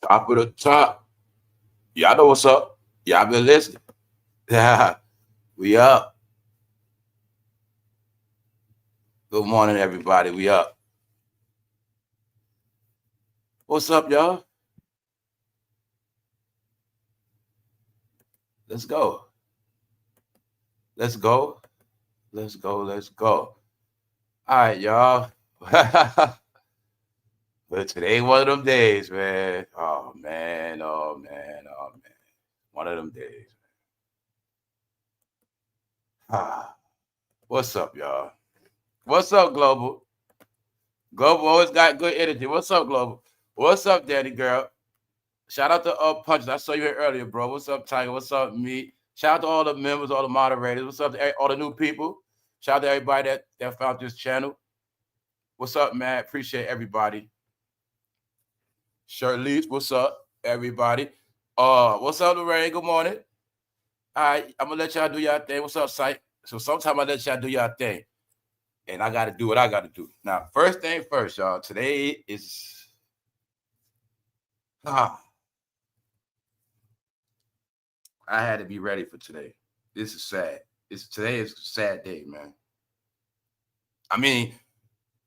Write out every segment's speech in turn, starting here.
Top of the top. Y'all know what's up. Y'all been listening. Yeah, we up. Good morning, everybody. We up. What's up, y'all? Let's go. Let's go. Let's go. Let's go. All right, y'all. But today one of them days, man. Oh man. Oh man. Oh man. One of them days. Ah. What's up, y'all? What's up, Global? Global always got good energy. What's up, Global? What's up, Daddy girl? Shout out to Punches. I saw you here earlier, bro. What's up, Tiger? What's up, me? Shout out to all the members, all the moderators. What's up to all the new people? Shout out to everybody that found this channel. What's up, man? Appreciate everybody. Shirley, what's up, everybody? What's up, Lorraine? Good morning. All right, I'm gonna let y'all do y'all thing. What's up, Sight? So sometimes I let y'all do y'all thing. And I gotta do what I gotta do. Now, first thing first, y'all. Today is I had to be ready for today. This is sad. Today is a sad day, man. I mean,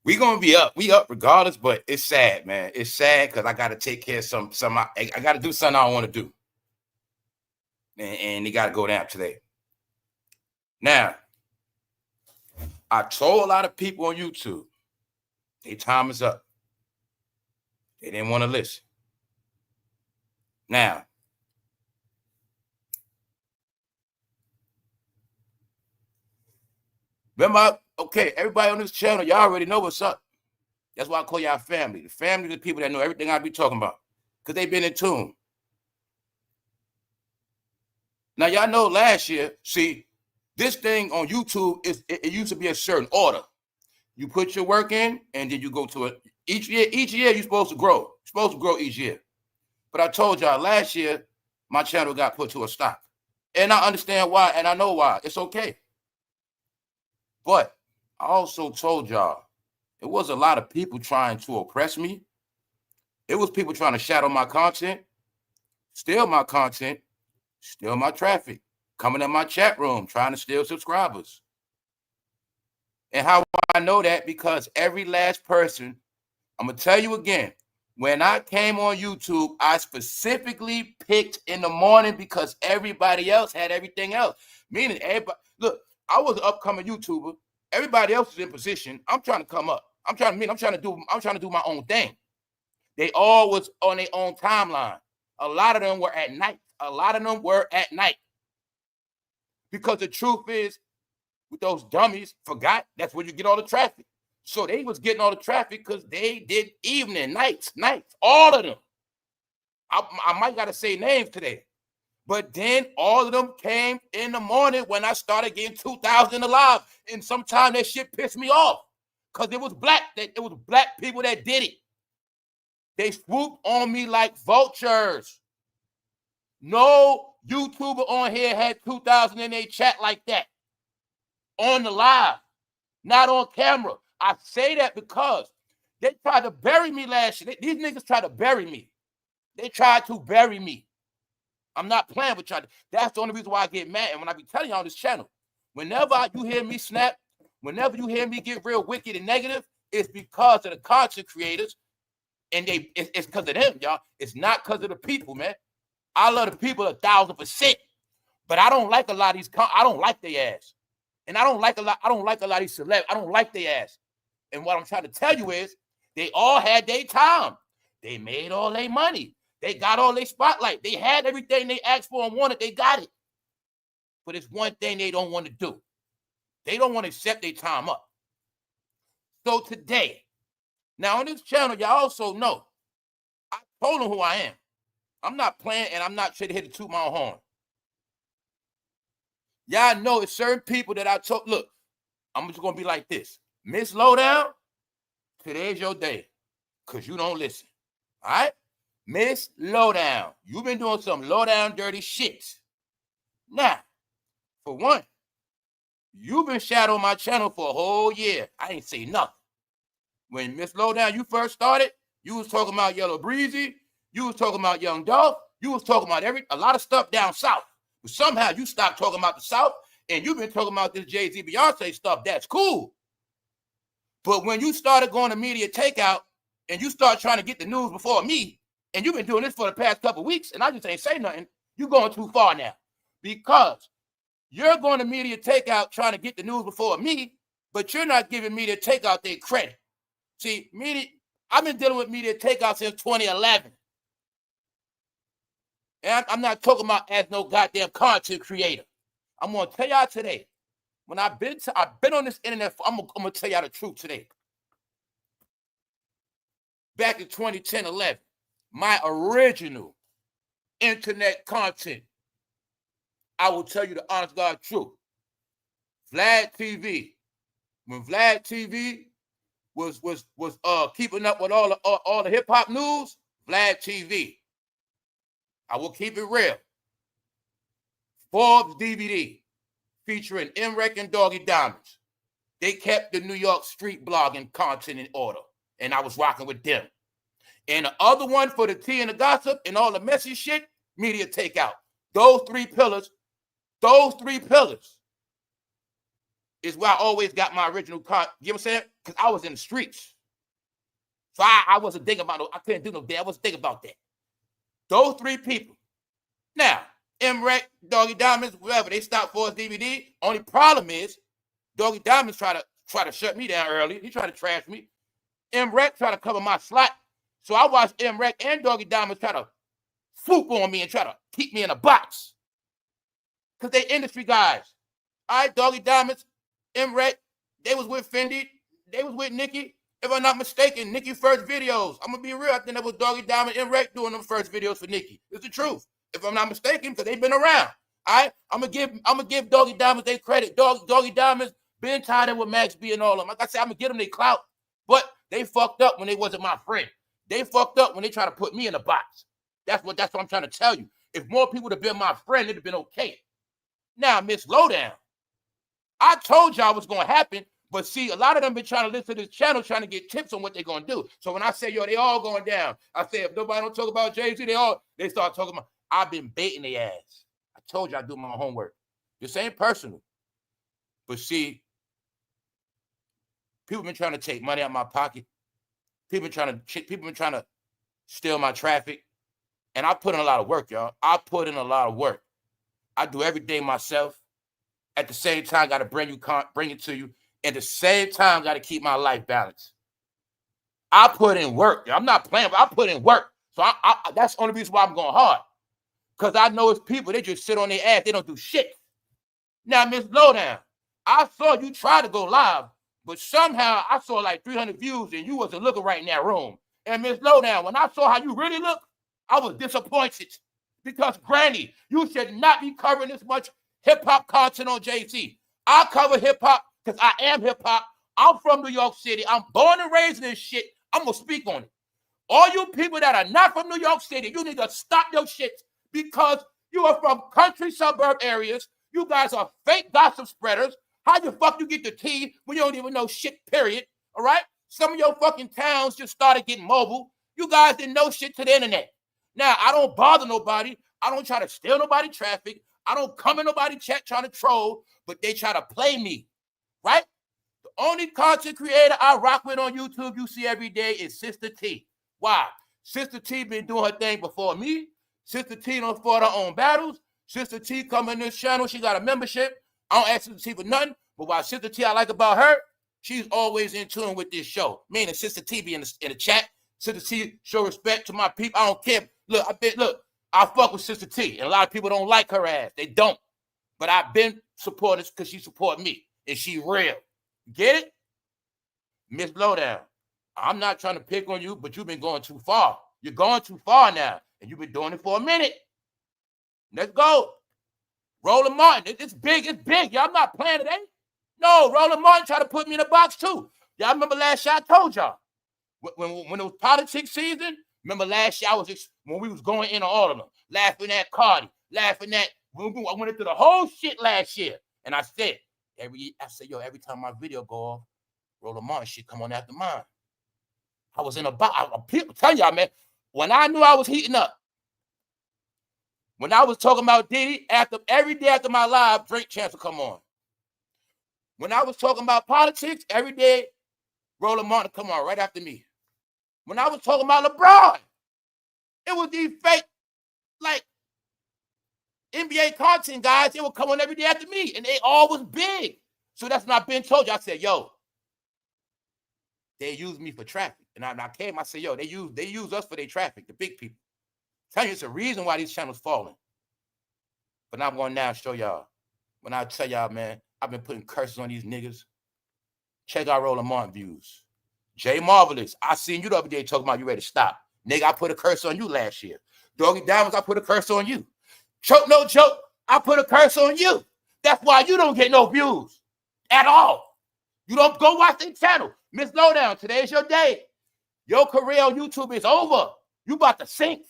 we gonna be up. We up regardless, but it's sad, man. It's sad because I gotta take care of some. I gotta do something I don't want to do, and it gotta go down today. Now, I told a lot of people on YouTube, their time is up. They didn't want to listen. Now, remember, okay, everybody on this channel, y'all already know what's up. That's why I call y'all family. The family of the people that know everything I be talking about. Because they've been in tune. Now, y'all know last year, see, this thing on YouTube, it used to be a certain order. You put your work in, and then you go to it. Each year, you're supposed to grow. You're supposed to grow each year. But I told y'all last year, my channel got put to a stop. And I understand why, and I know why. It's okay. But I also told y'all, it was a lot of people trying to oppress me. It was people trying to shadow my content, steal my content, steal my traffic, coming in my chat room, trying to steal subscribers. And how I know that? Because every last person, I'm going to tell you again, when I came on YouTube, I specifically picked in the morning because everybody else had everything else. Meaning, everybody, look, I was an upcoming YouTuber. Everybody else is in position. I'm trying to come up. I'm trying to do my own thing. They all was on their own timeline. A lot of them were at night. Because the truth is, with those dummies, forgot that's where you get all the traffic. So they was getting all the traffic because they did evening, nights, all of them. I might got to say names today. But then all of them came in the morning when I started getting 2,000 alive. And sometimes that shit pissed me off. Because it was black people that did it. They swooped on me like vultures. No YouTuber on here had 2,000 in their chat like that. On the live. Not on camera. I say that because they tried to bury me last year. These niggas tried to bury me. They tried to bury me. I'm not playing with y'all. That's the only reason why I get mad. And when I be telling y'all on this channel, whenever you hear me snap, whenever you hear me get real wicked and negative, it's because of the content creators. And it's because of them, y'all. It's not because of the people, man. I love the people 1,000%. But I don't like a lot of these. I don't like their ass. And I don't like a lot of these celebs. I don't like their ass. And what I'm trying to tell you is they all had their time. They made all their money. They got all their spotlight. They had everything they asked for and wanted. They got it. But it's one thing they don't want to do. They don't want to accept their time up. So today, now on this channel, y'all also know, I told them who I am. I'm not playing and I'm not trying to hit the toot my own horn. Y'all know it's certain people that I told, look, I'm just going to be like this. Miss Lowdown, today's your day because you don't listen. All right? Miss Lowdown, you've been doing some lowdown dirty shit. Now, for one, you've been shadowing my channel for a whole year. I ain't say nothing. When Miss Lowdown, you first started, you was talking about Yellow Breezy. You was talking about Young Dolph. You was talking about a lot of stuff down south. But somehow you stopped talking about the South, and you've been talking about this Jay-Z, Beyonce stuff. That's cool. But when you started going to media takeout and you start trying to get the news before me, and you've been doing this for the past couple of weeks, and I just ain't say nothing, you're going too far now. Because you're going to media takeout trying to get the news before me, but you're not giving media takeout their credit. See, I've been dealing with media takeout since 2011. And I'm not talking about as no goddamn content creator. I'm going to tell y'all today, when I've been on this internet, I'm going to tell y'all the truth today. Back in 2010, 11, my original internet content, I will tell you the honest God truth. Vlad TV. When Vlad TV was keeping up with all the hip hop news, Vlad TV. I will keep it real. Forbes DVD featuring MREC and Doggy Diamonds. They kept the New York street blogging content in order, and I was rocking with them. And the other one for the tea and the gossip and all the messy shit, media takeout. Those three pillars is where I always got my original content. You know what I'm saying? Because I was in the streets. So I wasn't thinking about I couldn't do no day. I wasn't thinking about that. Those three people. Now, MREC, Doggy Diamonds, whatever, they stopped for his DVD. Only problem is, Doggy Diamonds try to shut me down early. He tried to trash me. MREC tried to cover my slot. So I watched MREC and Doggy Diamonds try to swoop on me and try to keep me in a box. Because they industry guys. All right, Doggy Diamonds, MREC, they was with Fendi. They was with Nicki. If I'm not mistaken, Nicki first videos. I'm going to be real. I think that was Doggy Diamond and MREC doing them first videos for Nicki. It's the truth. If I'm not mistaken, because they've been around. All right? I'm going to give Doggy Diamonds their credit. Doggy Diamonds been tied in with maxb and all of them. Like I said, I'm going to give them their clout. But they fucked up when they wasn't my friend. They fucked up when they tried to put me in a box. That's what I'm trying to tell you. If more people would have been my friend, it'd have been okay. Now, Miss Lowdown, I told y'all what's going to happen. But see, a lot of them been trying to listen to this channel, trying to get tips on what they're going to do. So when I say, yo, they all going down, I say, if nobody don't talk about Jay-Z, they start talking about, I've been baiting their ass. I told you I do my homework. This ain't personal. But see, people been trying to take money out of my pocket. People been trying to steal my traffic. And I put in a lot of work, y'all. I put in a lot of work. I do everything myself. At the same time, got to bring it to you. At the same time, got to keep my life balanced. I put in work. I'm not playing, but I put in work. So that's the only reason why I'm going hard. Because I know it's people, they just sit on their ass. They don't do shit. Now, Miss Lowdown, I saw you try to go live, but somehow I saw like 300 views and you wasn't looking right in that room. And Miss Lowdown, when I saw how you really look, I was disappointed. Because, Granny, you should not be covering this much hip-hop content on Jay-Z. I cover hip-hop because I am hip-hop. I'm from New York City. I'm born and raised in this shit. I'm going to speak on it. All you people that are not from New York City, you need to stop your shit because you are from country suburb areas. You guys are fake gossip spreaders. How the fuck you get the tea when you don't even know shit, period? All right? Some of your fucking towns just started getting mobile. You guys didn't know shit to the internet. Now, I don't bother nobody. I don't try to steal nobody's traffic. I don't come in nobody's chat trying to troll, but they try to play me, right? The only content creator I rock with on YouTube you see every day is Sister T. Why? Sister T been doing her thing before me. Sister T don't fought her own battles. Sister T come in this channel. She got a membership. I don't ask Sister T for nothing, but what Sister T I like about her, she's always in tune with this show. Meaning Sister T be in the chat. Sister T show respect to my people. I don't care. Look, I fuck with Sister T, and a lot of people don't like her ass. They don't. But I've been supporting because she support me, and she real. Get it? Miss Lowdown, I'm not trying to pick on you, but you've been going too far. You're going too far now, and you've been doing it for a minute. Let's go. Roland Martin, it's big. Y'all, I'm not playing today. No, Roland Martin tried to put me in a box too. Y'all remember last year I told y'all. When it was politics season, remember last year when we was going in on all of them, laughing at Cardi, laughing at, I went into the whole shit last year. And I said, every time my video go off, Roland Martin shit come on after mine. I was in a box. People tell y'all, man, When I knew I was heating up, when I was talking about Diddy, every day after my live, Drink Chance would come on. When I was talking about politics, every day, Roland Martin come on right after me. When I was talking about LeBron, it was these fake, like, NBA content guys, they would come on every day after me, and they all was big. So that's when I've been told you. I said, yo, they use me for traffic. And I came, I said, yo, they use us for their traffic, the big people. Tell you it's a reason why these channels falling. But I'm going to now show y'all. When I tell y'all, man, I've been putting curses on these niggas. Check out Roland Martin views. Jay Marvelous, I seen you the other day talking about you ready to stop. Nigga, I put a curse on you last year. Doggy Diamonds, I put a curse on you. Choke no joke, I put a curse on you. That's why you don't get no views at all. You don't go watch the channel. Miss Lowdown, today's your day. Your career on YouTube is over. You about to sink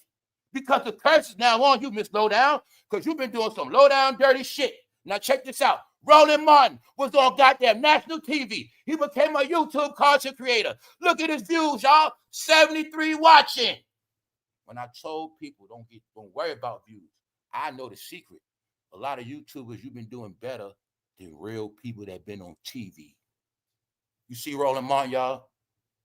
because the curse is now on you, Miss Lowdown, because you've been doing some low-down dirty shit. Now check this out. Roland Martin was on goddamn national TV. He became a YouTube content creator. Look at his views, y'all. 73 watching. When I told people don't worry about views, I know the secret. A lot of YouTubers, you've been doing better than real people that been on TV. You see Roland Martin, y'all?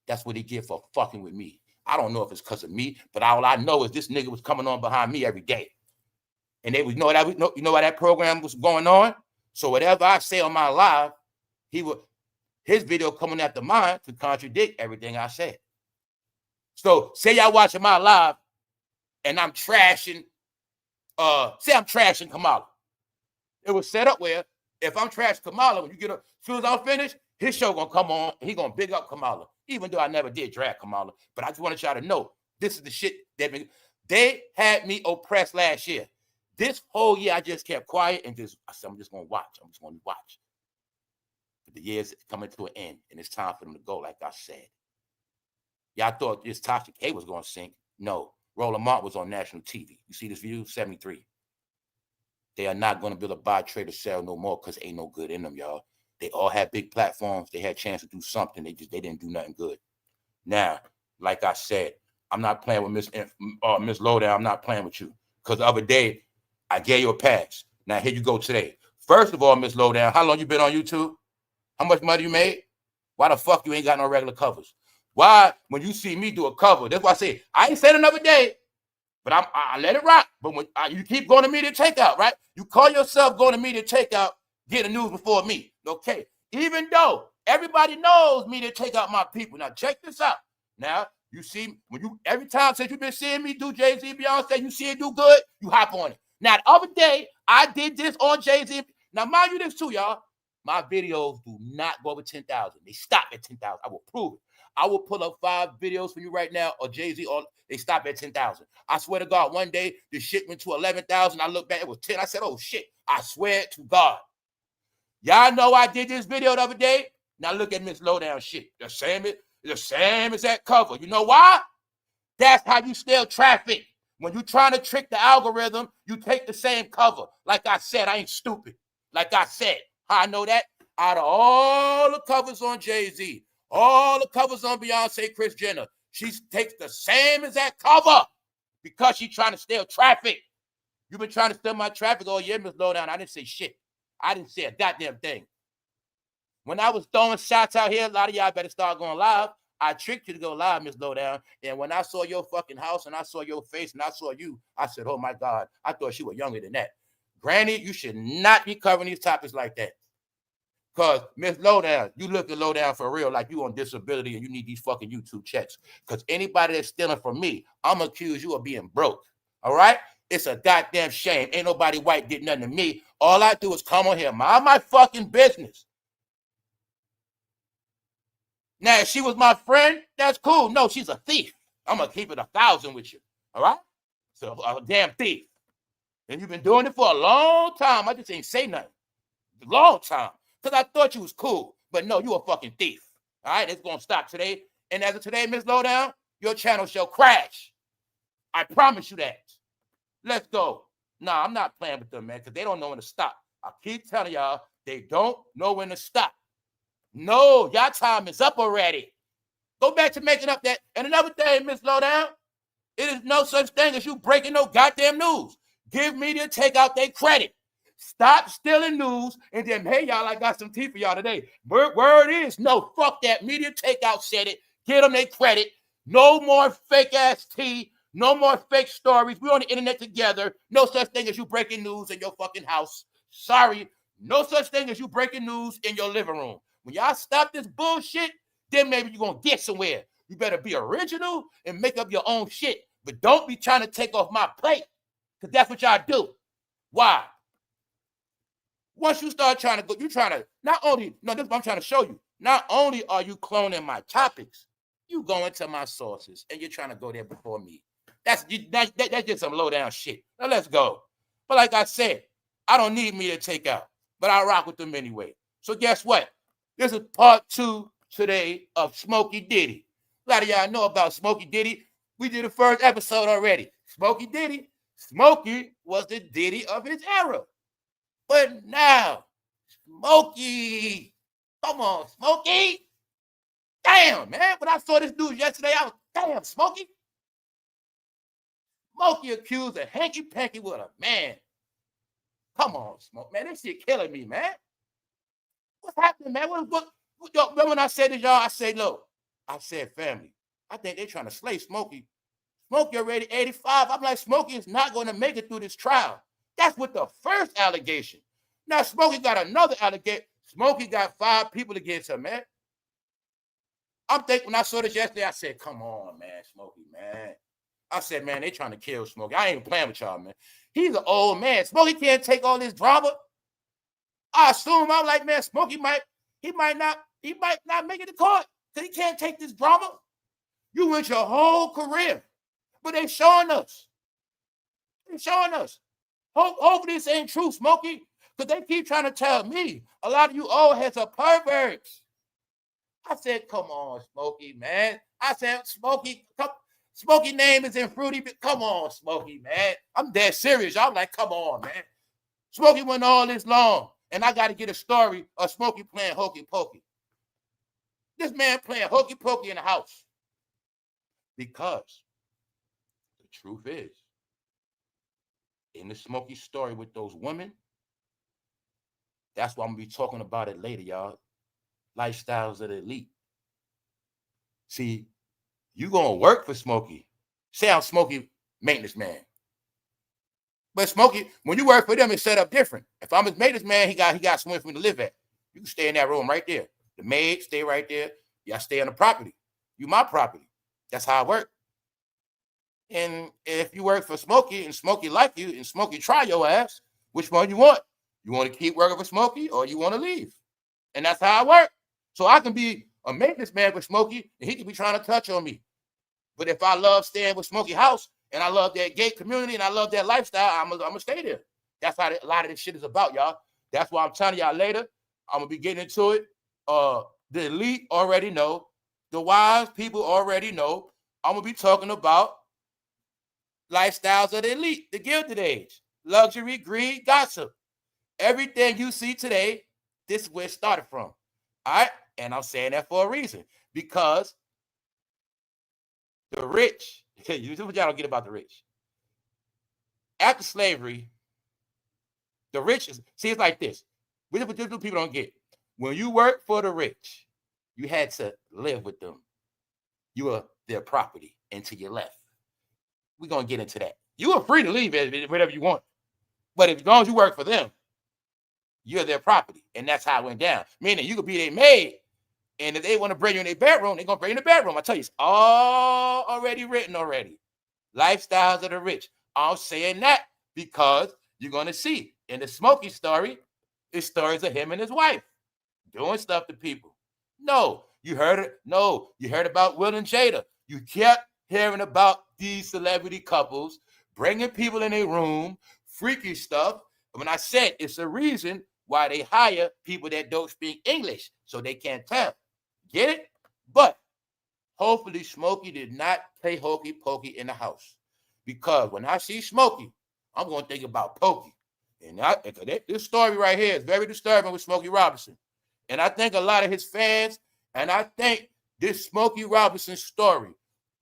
That's what he get for fucking with me. I don't know if it's because of me, but all I know is this nigga was coming on behind me every day. And they was know why that program was going on? So whatever I say on my live, his video coming after mine to contradict everything I said. So say y'all watching my live and I'm trashing, say I'm trashing Kamala. It was set up where if I'm trashing Kamala, when you get up, as soon as I'm finished, his show gonna come on and he gonna big up Kamala. Even though I never did drag Kamala, but I just wanted y'all to know this is the shit they had me oppressed last year. This whole year I just kept quiet and I said I'm just gonna watch. I'm just gonna watch. But the year's coming to an end and it's time for them to go, like I said. Y'all thought this Tasha K was gonna sink. No, Roland Martin was on national TV. You see this view? 73. They are not gonna build a buy, trade, or sell no more because ain't no good in them, y'all. They all had big platforms. They had a chance to do something. They didn't do nothing good. Now, like I said, I'm not playing with Miss Lowdown. I'm not playing with you. Because the other day, I gave you a pass. Now, here you go today. First of all, Miss Lowdown, how long you been on YouTube? How much money you made? Why the fuck you ain't got no regular covers? Why, when you see me do a cover, that's why I say, I ain't said another day, but I let it rock. But when you keep going to media takeout, right? You call yourself going to media takeout, get the news before me. Okay, even though everybody knows me to take out my people. Now check this out. Now you see every time since you've been seeing me do jayz, Beyonce, you see it do good, you hop on it. Now the other day I did this on jayz. Now mind you this too, y'all. My videos do not go over 10,000. They stop at 10,000. I will prove it. I will pull up 5 videos for you right now, or jayz, or they stop at 10,000. I swear to God, one day the shit went to 11,000. I looked back, it was 10. I said, oh shit, I swear to God. Y'all know I did this video the other day. Now look at Miss Lowdown shit. The same as that cover. You know why? That's how you steal traffic. When you're trying to trick the algorithm, you take the same cover. Like I said, I ain't stupid. Like I said, how I know that? Out of all the covers on jayz, all the covers on Beyonce, Kris Jenner, she takes the same as that cover because she's trying to steal traffic. You've been trying to steal my traffic all year, Miss Lowdown. I didn't say shit. I didn't say a goddamn thing. When I was throwing shots out here, a lot of y'all better start going live. I tricked you to go live, Miss Lowdown. And when I saw your fucking house and I saw your face and I saw you, I said, oh my God, I thought she was younger than that. Granny, you should not be covering these topics like that. Because Miss Lowdown, you look at Lowdown for real like you on disability and you need these fucking YouTube checks. Because anybody that's stealing from me, I'm going to accuse you of being broke. All right? It's a goddamn shame. Ain't nobody white did nothing to me. All I do is come on here, mind my fucking business. Now, if she was my friend, that's cool. No, she's a thief. I'm going to keep it 1,000 with you. All right? So, a damn thief. And you've been doing it for a long time. I just ain't say nothing. A long time. Because I thought you was cool. But no, you a fucking thief. All right? It's going to stop today. And as of today, Miss Lowdown, your channel shall crash. I promise you that. Let's go. Nah, I'm not playing with them, man, because they don't know when to stop. I keep telling y'all, they don't know when to stop. No, y'all time is up already. Go back to making up that. And another thing, Miss Lowdown, It is no such thing as you breaking no goddamn news. Give media take out their credit. Stop stealing news. And then, hey, y'all, I got some tea for y'all today. Word is, no, fuck that. Media takeout said it. Give them their credit. No more fake-ass tea. No more fake stories. We're on the internet together. No such thing as you breaking news in your fucking house. Sorry. No such thing as you breaking news in your living room. When y'all stop this bullshit, then maybe you're going to get somewhere. You better be original and make up your own shit. But don't be trying to take off my plate, because that's what y'all do. Why? Once you start trying to go, you're trying to not only, no, this is what I'm trying to show you. Not only are you cloning my topics, you go into my sources and you're trying to go there before me. That's just some low down shit. Now let's go. But like I said, I don't need me to take out, but I rock with them anyway. So guess what? This is part 2 today of Smokey Diddy. A lot of y'all know about Smokey Diddy. We did the first episode already. Smokey Diddy. Smokey was the Diddy of his era. But now, Smokey. Come on, Smokey. Damn, man. When I saw this news yesterday, I was, damn, Smokey. Smokey accused a hanky-panky with a man. Come on, Smoke, man. This shit killing me, man. What's happening, man? What, remember when I said to y'all, I said, look, I said, family, I think they're trying to slay Smokey. Smokey already 85. I'm like, Smokey is not going to make it through this trial. That's with the first allegation. Now, Smokey got another allegation. Smokey got 5 people against him, man. I'm thinking, when I saw this yesterday, I said, come on, man, Smokey, man. I said, man, they trying to kill Smokey. I ain't even playing with y'all, man. He's an old man. Smokey can't take all this drama. I assume, I'm like, man, Smokey might not make it to court because he can't take this drama. You went your whole career. But they showing us. They're showing us. Hopefully this ain't true, Smokey, because they keep trying to tell me a lot of you old heads are perverts. I said, come on, Smokey, man. I said, Smokey, Smokey name is in Fruity. Come on, Smokey, man. I'm dead serious. Y'all like, come on, man. Smokey went all this long, and I got to get a story of Smokey playing hokey pokey. This man playing hokey pokey in the house. Because the truth is, in the Smokey story with those women, that's why I'm going to be talking about it later, y'all. Lifestyles of the elite. See, you going to work for Smokey. Say I'm Smokey maintenance man. But Smokey, when you work for them, it's set up different. If I'm his maintenance man, he got somewhere for me to live at. You can stay in that room right there. The maid, stay right there. Y'all stay on the property. You my property. That's how I work. And if you work for Smokey and Smokey like you and Smokey try your ass, which one you want? You want to keep working for Smokey or you want to leave? And that's how I work. So I can be a maintenance man with Smokey and he can be trying to touch on me. But if I love staying with Smokey house and I love that gay community and I love that lifestyle, I'm going to stay there. That's how a lot of this shit is about, y'all. That's why I'm telling y'all later. I'm going to be getting into it. The elite already know. The wise people already know. I'm going to be talking about lifestyles of the elite, the Gilded Age, luxury, greed, gossip. Everything you see today, this is where it started from. All right? And I'm saying that for a reason. Because the rich, you know what y'all don't get about the rich. After slavery, the rich is, see, it's like this. What people don't get. When you work for the rich, you had to live with them. You were their property until you left. We're going to get into that. You are free to leave whatever you want. But as long as you work for them, you're their property. And that's how it went down. Meaning you could be their maid. And if they want to bring you in their bedroom, they're going to bring you in the bedroom. I tell you, it's all already written already. Lifestyles of the rich. I'm saying that because you're going to see in the Smokey story, it's stories of him and his wife doing stuff to people. No, you heard it. No, you heard about Will and Jada. You kept hearing about these celebrity couples bringing people in their room, freaky stuff. And when I said it's a reason why they hire people that don't speak English, so they can't tell. Get it? But hopefully Smokey did not play hokey pokey in the house. Because when I see Smokey, I'm going to think about Pokey. And this story right here is very disturbing with Smokey Robinson. And I think a lot of his fans, and I think this Smokey Robinson story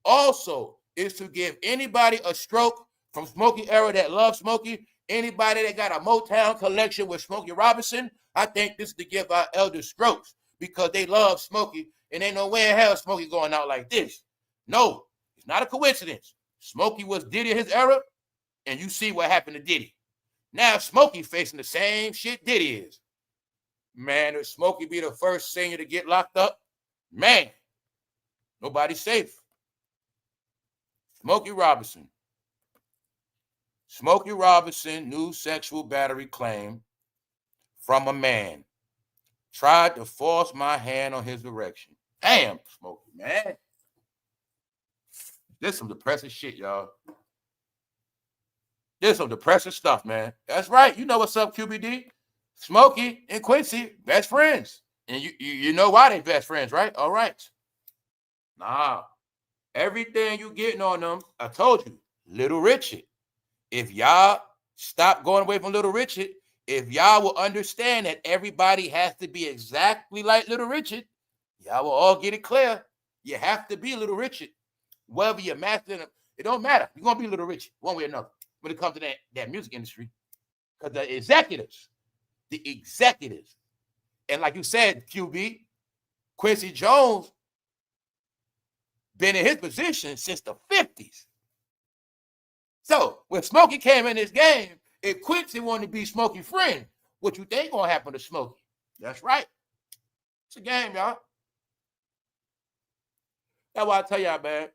also is to give anybody a stroke from Smokey era that loves Smokey, anybody that got a Motown collection with Smokey Robinson. I think this is to give our elders strokes because they love Smokey and ain't no way in hell Smokey going out like this. No, it's not a coincidence. Smokey was Diddy in his era, and you see what happened to Diddy. Now Smokey facing the same shit Diddy is. Man, if Smokey be the first singer to get locked up, man, nobody's safe. Smokey Robinson. Smokey Robinson, new sexual battery claim from a man. Tried to force my hand on his erection. Damn, Smokey, man. This some depressing shit, y'all. This some depressing stuff, man. That's right. You know what's up, QBD? Smokey and Quincy, best friends. And you know why they best friends, right? All right. Nah. Everything you getting on them, I told you, Little Richard. If y'all stop going away from Little Richard, if y'all will understand that everybody has to be exactly like Little Richard, y'all will all get it clear. You have to be Little Richard. Whether you're mastering them, it don't matter. You're going to be Little Richard one way or another when it comes to that music industry. Because the executives, and like you said, QB, Quincy Jones been in his position since the 50s. So when Smokey came in this game, if Quincy wanted to be Smokey's friend, what you think gonna happen to Smokey? That's right. It's a game, y'all. That's why I tell y'all, man.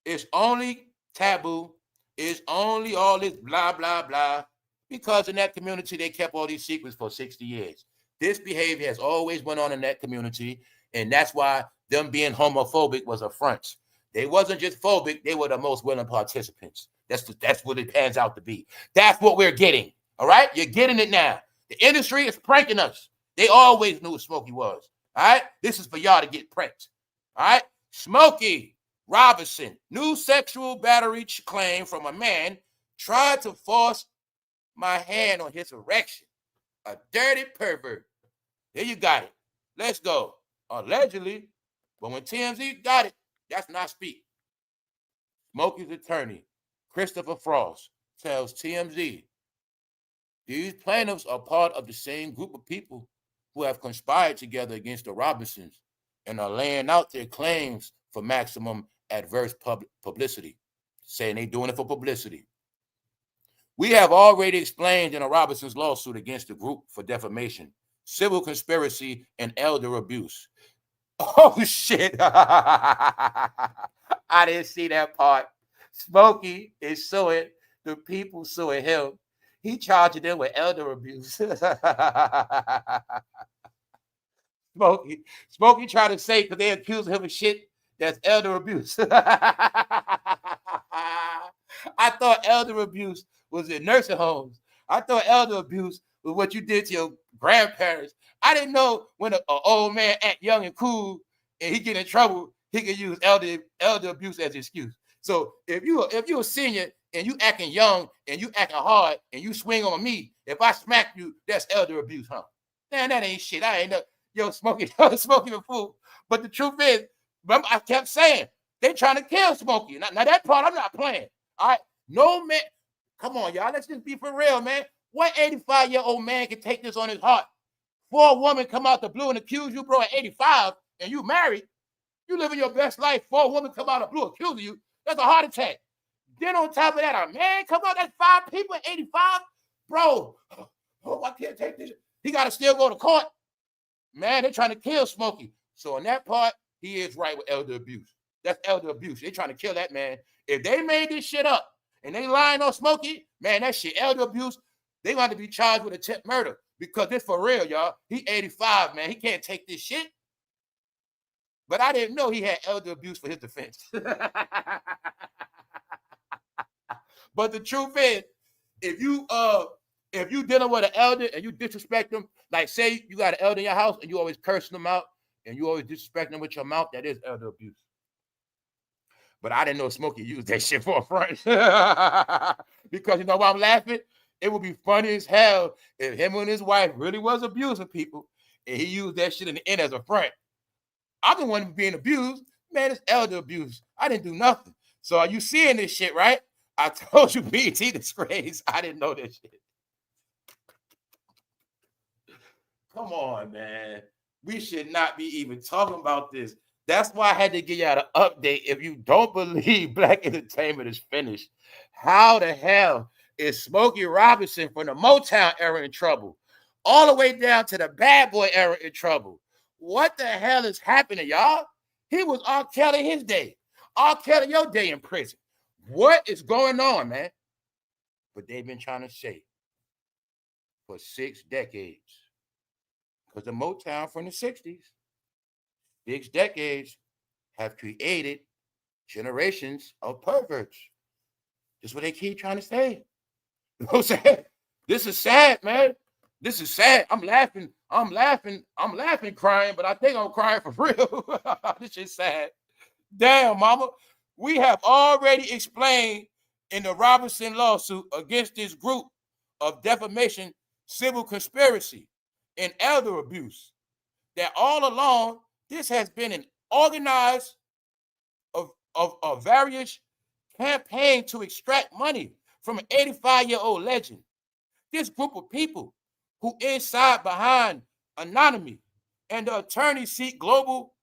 It's only taboo. It's only all this blah, blah, blah. Because in that community, they kept all these secrets for 60 years. This behavior has always went on in that community, and that's why them being homophobic was a front. They wasn't just phobic, they were the most willing participants. That's what it pans out to be. That's what we're getting, all right? You're getting it now. The industry is pranking us. They always knew what Smokey was, all right? This is for y'all to get pranked, all right? Smokey Robinson, new sexual battery claim from a man tried to force my hand on his erection. A dirty pervert. There you got it. Let's go. Allegedly, but when TMZ got it, that's not speak. Smokey's attorney, Christopher Frost, tells TMZ these plaintiffs are part of the same group of people who have conspired together against the Robinsons and are laying out their claims for maximum adverse publicity, saying they're doing it for publicity. We have already explained in a Robinson's lawsuit against the group for defamation, civil conspiracy, and elder abuse. Oh, shit. I didn't see that part. Smokey is suing the people suing him. He charged them with elder abuse. Smokey tried to say, because they accused him of shit, that's elder abuse. I thought elder abuse was in nursing homes. I thought elder abuse was what you did to your grandparents. I didn't know when an old man act young and cool and he get in trouble, he can use elder abuse as an excuse. So if you a senior and you acting young and you acting hard and you swing on me, if I smack you, that's elder abuse, huh? Man, that ain't shit. I ain't know. Yo, smoking the fool. But the truth is, remember, I kept saying, they trying to kill Smokey. Now that part, I'm not playing. All right? No man. Come on, y'all. Let's just be for real, man. What 85-year-old man can take this on his heart? For a woman come out the blue and accuse you, bro, at 85, and you married, you living your best life. For a woman come out of blue accusing you, that's a heart attack. Then on top of that, a man come out, that's 5 people at 85? Bro, I can't take this. He got to still go to court. Man, they're trying to kill Smokey. So on that part, he is right with elder abuse. That's elder abuse. They're trying to kill that man. If they made this shit up and they lying on Smokey, man, that shit, elder abuse, they want to be charged with attempt murder because this for real, y'all. He 85, man. He can't take this shit. But I didn't know he had elder abuse for his defense. But the truth is, if you dealing with an elder and you disrespect them, like say you got an elder in your house and you always cursing them out and you always disrespecting them with your mouth, that is elder abuse. But I didn't know Smokey used that shit for a front. Because you know why I'm laughing? It would be funny as hell if him and his wife really was abusing people and he used that shit in the end as a front. I'm the one being abused. Man, it's elder abuse. I didn't do nothing. So are you seeing this shit, right? I told you BET disgrace. I didn't know this shit. Come on, man. We should not be even talking about this. That's why I had to give y'all an update. If you don't believe black entertainment is finished, how the hell is Smokey Robinson from the Motown era in trouble? All the way down to the Bad Boy era in trouble. What the hell is happening, y'all? He was R. Kelly his day. R. Kelly your day in prison. What is going on, man? But they've been trying to say for 6 decades. Because the Motown from the 60s, 6 decades have created generations of perverts. That's what they keep trying to say. You know what I'm saying? This is sad, man. This is sad. I'm laughing, crying, but I think I'm crying for real. This is sad. Damn, mama. We have already explained in the Robinson lawsuit against this group of defamation, civil conspiracy, and elder abuse, that all along this has been an organized of various campaign to extract money from an 85-year-old legend. This group of people who inside behind anonymity and the attorneys seek global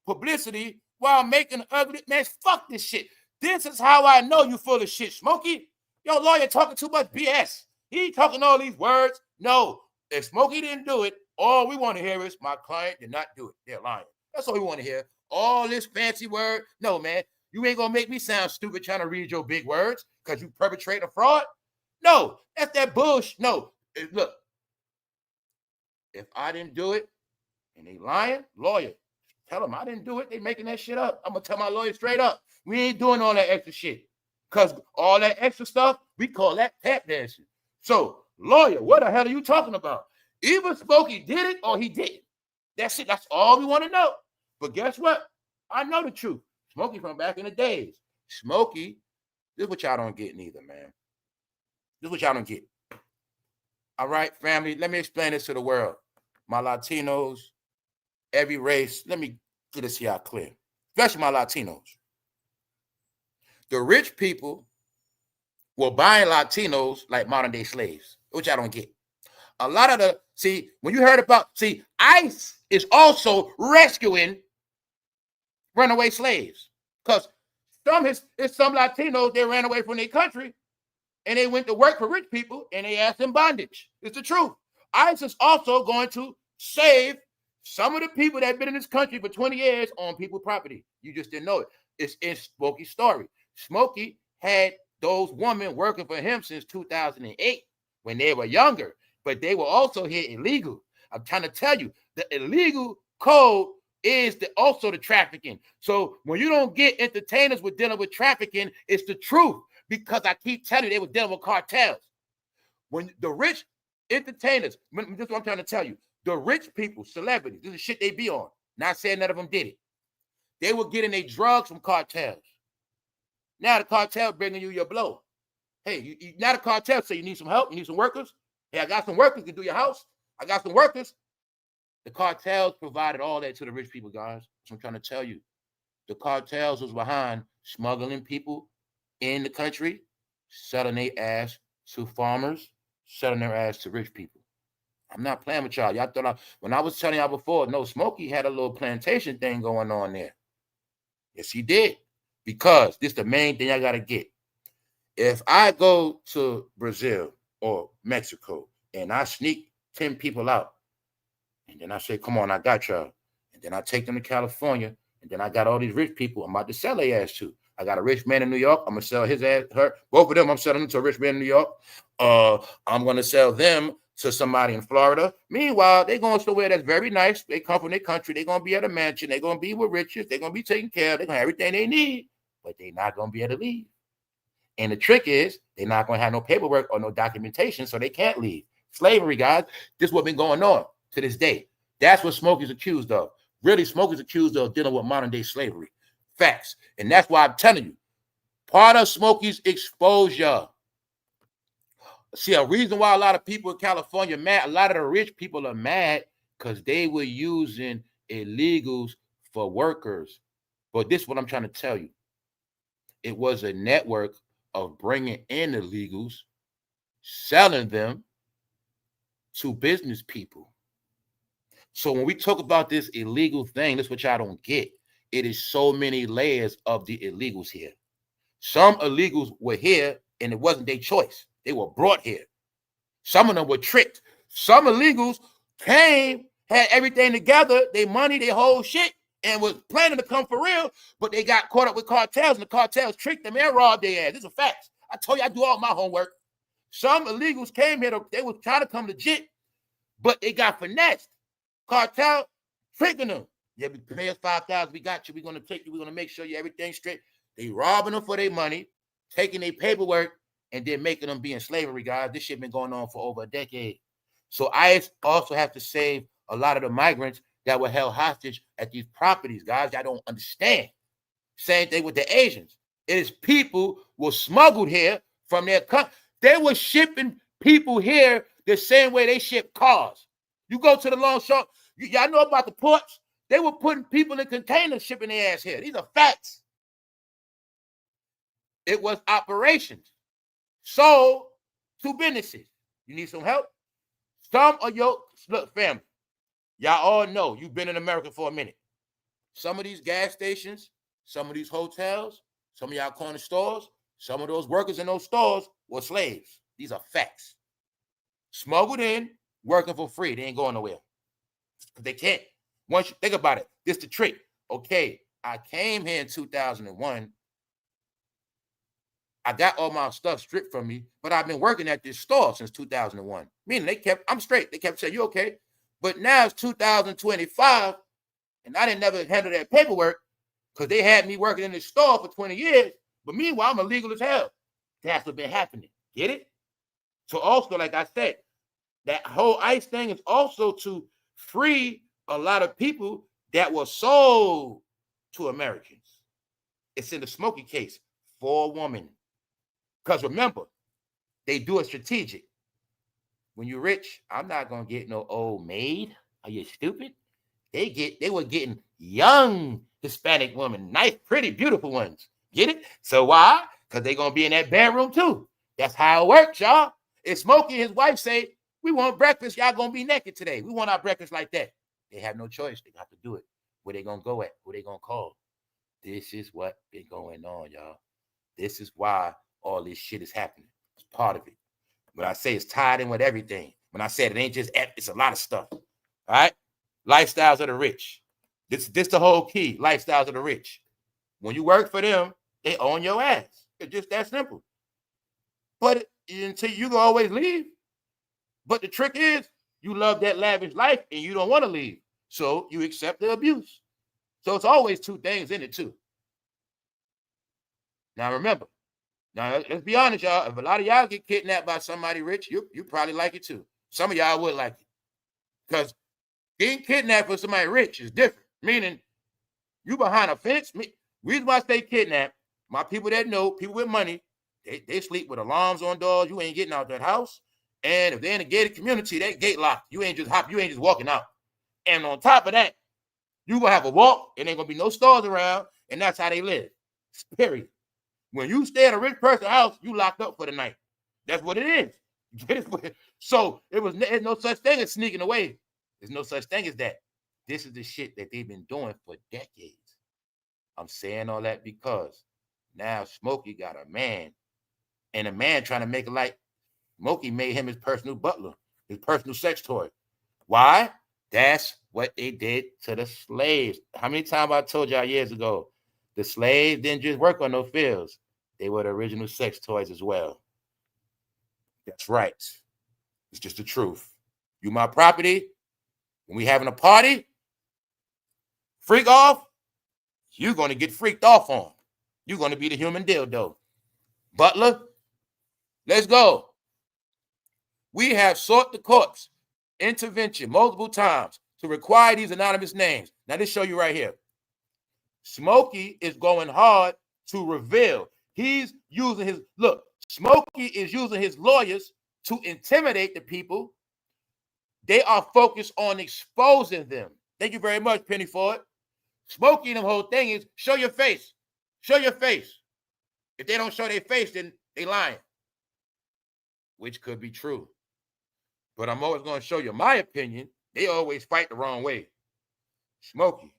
publicity while making ugly, man, fuck this shit. This is how I know you full of shit, Smokey. Your lawyer talking too much BS. He talking all these words. No. If Smokey didn't do it, all we want to hear is my client did not do it. They're lying. That's all we want to hear. All this fancy word. No, man. You ain't going to make me sound stupid trying to read your big words because you perpetrate a fraud. No, that's that bullshit. No, look. If I didn't do it and they lying, lawyer, tell them I didn't do it. They making that shit up. I'm going to tell my lawyer straight up. We ain't doing all that extra shit. Because all that extra stuff, we call that tap dancing. So, lawyer, what the hell are you talking about? Either Smokey did it or he didn't. That's it. That's all we want to know. But guess what? I know the truth. Smokey from back in the days. Smokey, this is what y'all don't get neither, man. This is what y'all don't get. All right, family, let me explain this to the world. My Latinos, every race, let me get this here clear. Especially my Latinos. The rich people were buying Latinos like modern day slaves, which I don't get. A lot of when you heard about, ICE is also rescuing runaway slaves. Because some Latinos, they ran away from their country and they went to work for rich people and they asked in bondage. It's the truth. ICE is also going to save some of the people that have been in this country for 20 years on people's property. You just didn't know it. It's in Smokey's story. Smokey had those women working for him since 2008 when they were younger, but they were also here illegal. I'm trying to tell you, the illegal code is also the trafficking. So when you don't get entertainers with dealing with trafficking, it's the truth, because I keep telling you they were dealing with cartels. When the rich entertainers, this is what I'm trying to tell you, the rich people, celebrities, this is shit they be on. Not saying none of them did it. They were getting their drugs from cartels. Now the cartel bringing you your blow. Hey, now the cartel say you need some help, you need some workers. Hey, I got some workers to do your house. I got some workers. The cartels provided all that to the rich people, guys. So I'm trying to tell you. The cartels was behind smuggling people in the country, selling their ass to farmers, selling their ass to rich people. I'm not playing with y'all. Y'all thought when I was telling y'all before, no, Smokey had a little plantation thing going on there. Yes, he did. Because this is the main thing I got to get. If I go to Brazil or Mexico and I sneak 10 people out, and then I say, come on, I got y'all. And then I take them to California, and then I got all these rich people I'm about to sell their ass to. I got a rich man in New York. I'm going to sell his ass, her. Both of them, I'm selling them to a rich man in New York. I'm going to sell them to somebody in Florida. Meanwhile, they're going somewhere that's very nice. They come from their country. They're going to be at a mansion. They're going to be with riches. They're going to be taken care of. They're going to have everything they need, but they're not going to be able to leave. And the trick is they're not going to have no paperwork or no documentation, so they can't leave. Slavery, guys. This is what's been going on to this day. That's what Smokey's accused of. Really, Smokey's accused of dealing with modern-day slavery. Facts. And that's why I'm telling you, part of Smokey's exposure. See, a reason why a lot of people in California are mad, a lot of the rich people are mad because they were using illegals for workers. But this is what I'm trying to tell you. It was a network of bringing in illegals, selling them to business people. So when we talk about this illegal thing, that's what y'all don't get. It is so many layers of the illegals here. Some illegals were here and it wasn't their choice. They were brought here. Some of them were tricked. Some illegals came, had everything together, their money, their whole shit, and was planning to come for real, but they got caught up with cartels, and the cartels tricked them and robbed their ass. This is a fact. I told you I do all my homework. Some illegals came here, they was trying to come legit, but they got finessed. Cartel tricking them. Yeah, pay us $5,000. We got you. We're gonna take you. We're gonna make sure you everything's straight. They robbing them for their money, taking their paperwork, and then making them be in slavery, guys. This shit been going on for over a decade. So ICE also have to save a lot of the migrants that were held hostage at these properties, guys. Y'all don't understand. Same thing with the Asians. It is people were smuggled here from their country. They were shipping people here the same way they ship cars. You go to the longshore, y'all know about the ports? They were putting people in containers shipping their ass here. These are facts. It was operations. Sold to businesses. You need some help? Some of your, look, family, y'all all know you've been in America for a minute. Some of these gas stations, some of these hotels, some of y'all corner stores, some of those workers in those stores were slaves. These are facts. Smuggled in, working for free. They ain't going nowhere. They can't. Once you think about it, this is the trick. Okay, I came here in 2001. I got all my stuff stripped from me, but I've been working at this store since 2001. Meaning I'm straight. They kept saying, you okay? But now it's 2025, and I didn't never handle that paperwork because they had me working in this store for 20 years. But meanwhile, I'm illegal as hell. That's what's been happening. Get it? So also, like I said, that whole ICE thing is also to free a lot of people that were sold to Americans. It's in the Smokey case for a woman. Because remember, they do it strategic. When you're rich, I'm not going to get no old maid. Are you stupid? They were getting young Hispanic women, nice, pretty, beautiful ones. Get it? So why? Because they're going to be in that bedroom too. That's how it works, y'all. If Smokey and his wife say, we want breakfast, y'all going to be naked today. We want our breakfast like that. They have no choice. They got to do it. Where they going to go at? Who they going to call? This is what been going on, y'all. This is why all this shit is happening. It's part of it. When I say it's tied in with everything, when I said it ain't just, it's a lot of stuff. All right? Lifestyles of the rich. This the whole key. Lifestyles of the rich. When you work for them, they own your ass. It's just that simple. But until you can always leave. But the trick is, you love that lavish life and you don't want to leave. So you accept the abuse. So it's always two things in it too. Now remember, let's be honest, y'all. If a lot of y'all get kidnapped by somebody rich, you probably like it too. Some of y'all would like it. Because getting kidnapped for somebody rich is different. Meaning, you behind a fence. Reason why I say kidnapped, my people that know, people with money, they sleep with alarms on doors. You ain't getting out that house. And if they're in a gated community, that gate locked. You ain't just walking out. And on top of that, you gonna have a walk, and ain't gonna be no stores around, and that's how they live. Period. When you stay at a rich person's house, you locked up for the night. That's what it is. So there's no such thing as sneaking away. There's no such thing as that. This is the shit that they've been doing for decades. I'm saying all that because now Smokey got a man, and a man trying to make it like Smokey made him his personal butler, his personal sex toy. Why? That's what they did to the slaves. How many times I told y'all years ago, the slaves didn't just work on no fields. They were the original sex toys as well. That's right. It's just the truth. You my property. When we having a party, freak off, you're going to get freaked off on. You're going to be the human dildo. Butler, let's go. We have sought the court's intervention multiple times to require these anonymous names. Now, this show you right here. Smokey is going hard to reveal. He's using his, look, Smokey is using his lawyers to intimidate the people. They are focused on exposing them. Thank you very much, Penny Ford. Smokey and the whole thing is show your face. Show your face. If they don't show their face, then they lying, which could be true. But I'm always going to show you my opinion. They always fight the wrong way. Smokey,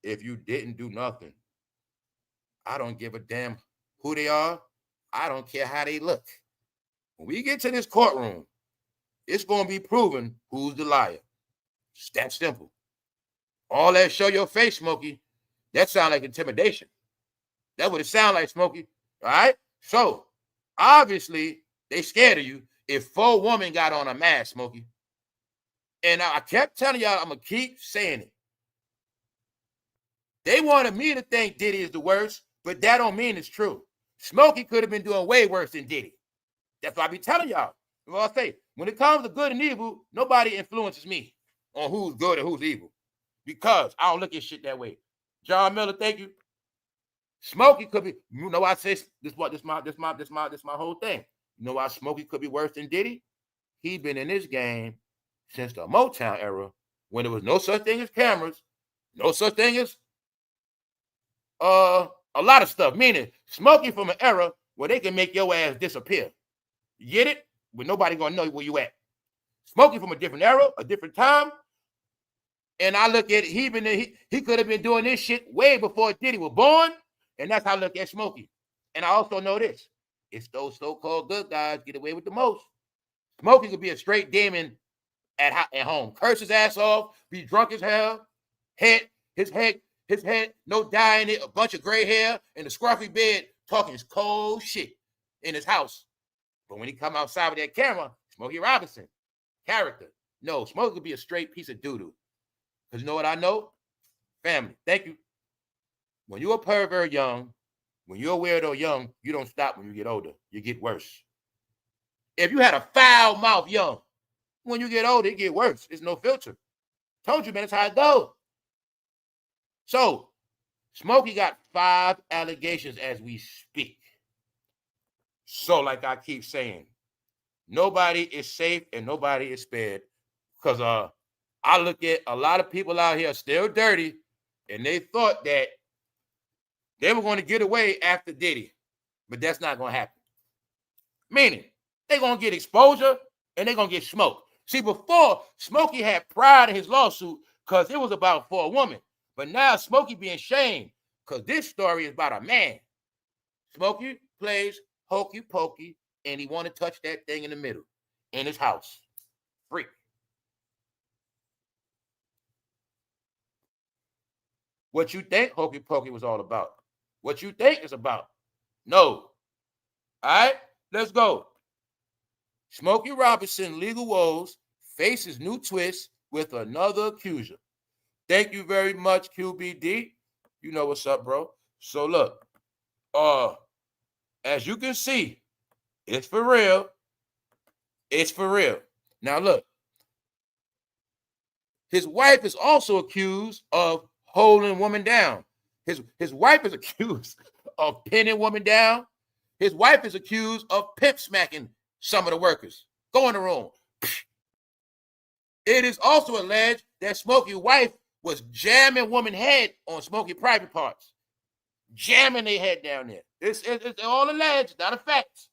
if you didn't do nothing, I don't give a damn who they are. I don't care how they look. When we get to this courtroom, it's going to be proven who's the liar. It's that simple. All that show your face, Smokey, that sound like intimidation. That's what it sound like, Smokey. All right? So, obviously, they scared of you if 4 women got on a mask, Smokey. And I kept telling y'all, I'm going to keep saying it. They wanted me to think Diddy is the worst, but that don't mean it's true. Smokey could have been doing way worse than Diddy. That's what I be telling y'all. Well, I say, when it comes to good and evil, nobody influences me on who's good and who's evil, because I don't look at shit that way. John Miller, thank you. Smokey could be, you know, I say this my whole thing. You know why Smokey could be worse than Diddy? He been in this game since the Motown era, when there was no such thing as cameras, no such thing as a lot of stuff. Meaning, Smokey from an era where they can make your ass disappear. You get it? But nobody gonna know where you at. Smokey from a different era, a different time. And I look at it, he could have been doing this shit way before Diddy was born. And that's how I look at Smokey. And I also know this. It's those so-called good guys get away with the most. Smokey could be a straight demon at home. Curse his ass off, be drunk as hell, his head, no dye in it, a bunch of gray hair, in a scruffy bed, talking his cold shit in his house. But when he come outside with that camera, Smokey Robinson, character. No, Smokey could be a straight piece of doo-doo. Because you know what I know? Family. Thank you. When you're a pervert young, when you're a weirdo young, you don't stop when you get older. You get worse. If you had a foul mouth young, when you get older, it get worse. There's no filter. Told you, man, that's how it goes. So, Smokey got 5 allegations as we speak. So, like I keep saying, nobody is safe and nobody is spared. Because I look at a lot of people out here still dirty, and they thought that they were going to get away after Diddy. But that's not going to happen. Meaning, they're going to get exposure and they're going to get smoked. See, before, Smokey had pride in his lawsuit because it was about 4 women. But now Smokey being shamed because this story is about a man. Smokey plays hokey pokey and he want to touch that thing in the middle in his house. Freak. What you think hokey pokey was all about? What you think it's about? No. All right, let's go. Smokey Robinson legal woes faces new twist with another accuser. Thank you very much, QBD. You know what's up, bro. So look, as you can see, it's for real. It's for real. Now look, his wife is also accused of holding women down. His wife is accused of pinning women down. His wife is accused of pimp smacking some of the workers. Go in the room. It is also alleged that Smokey's wife was jamming women's head on Smokey private parts. Jamming their head down there. It's all alleged, not a fact.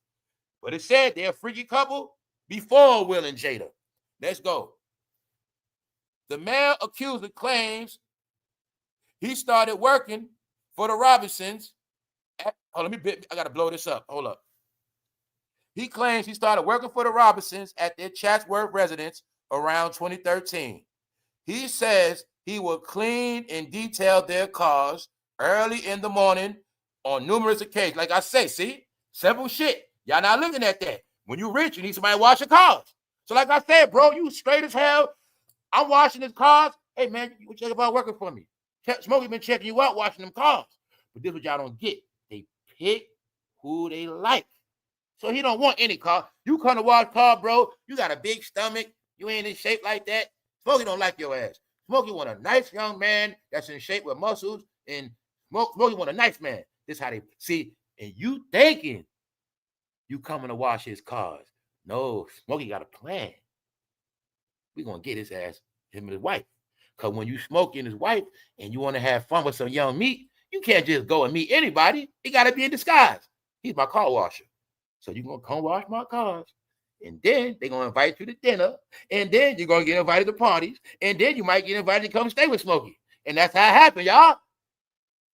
But it said they're a freaky couple before Will and Jada. Let's go. The male accuser claims he started working for the Robinsons. I got to blow this up. Hold up. He claims he started working for the Robinsons at their Chatsworth residence around 2013. He says he would clean and detail their cars early in the morning on numerous occasions. Like I say, see? Simple shit. Y'all not looking at that. When you rich, you need somebody to wash your cars. So like I said, bro, you straight as hell. I'm washing his cars. Hey, man, you check about working for me. Smokey been checking you out, washing them cars. But this is what y'all don't get. They pick who they like. So he don't want any car. You come to wash car, bro. You got a big stomach. You ain't in shape like that. Smokey don't like your ass. Smokey want a nice young man that's in shape with muscles. And Smokey want a nice man. This is how they see. And you thinking you coming to wash his cars. No, Smokey got a plan. We gonna get his ass, him and his wife. Because when you smoking his wife and you want to have fun with some young meat, You can't just go and meet anybody. You got to be in disguise. He's my car washer. So you're going to come wash my cars. And then they're going to invite you to dinner. And then you're going to get invited to parties. And then you might get invited to come stay with Smokey. And that's how it happened, y'all.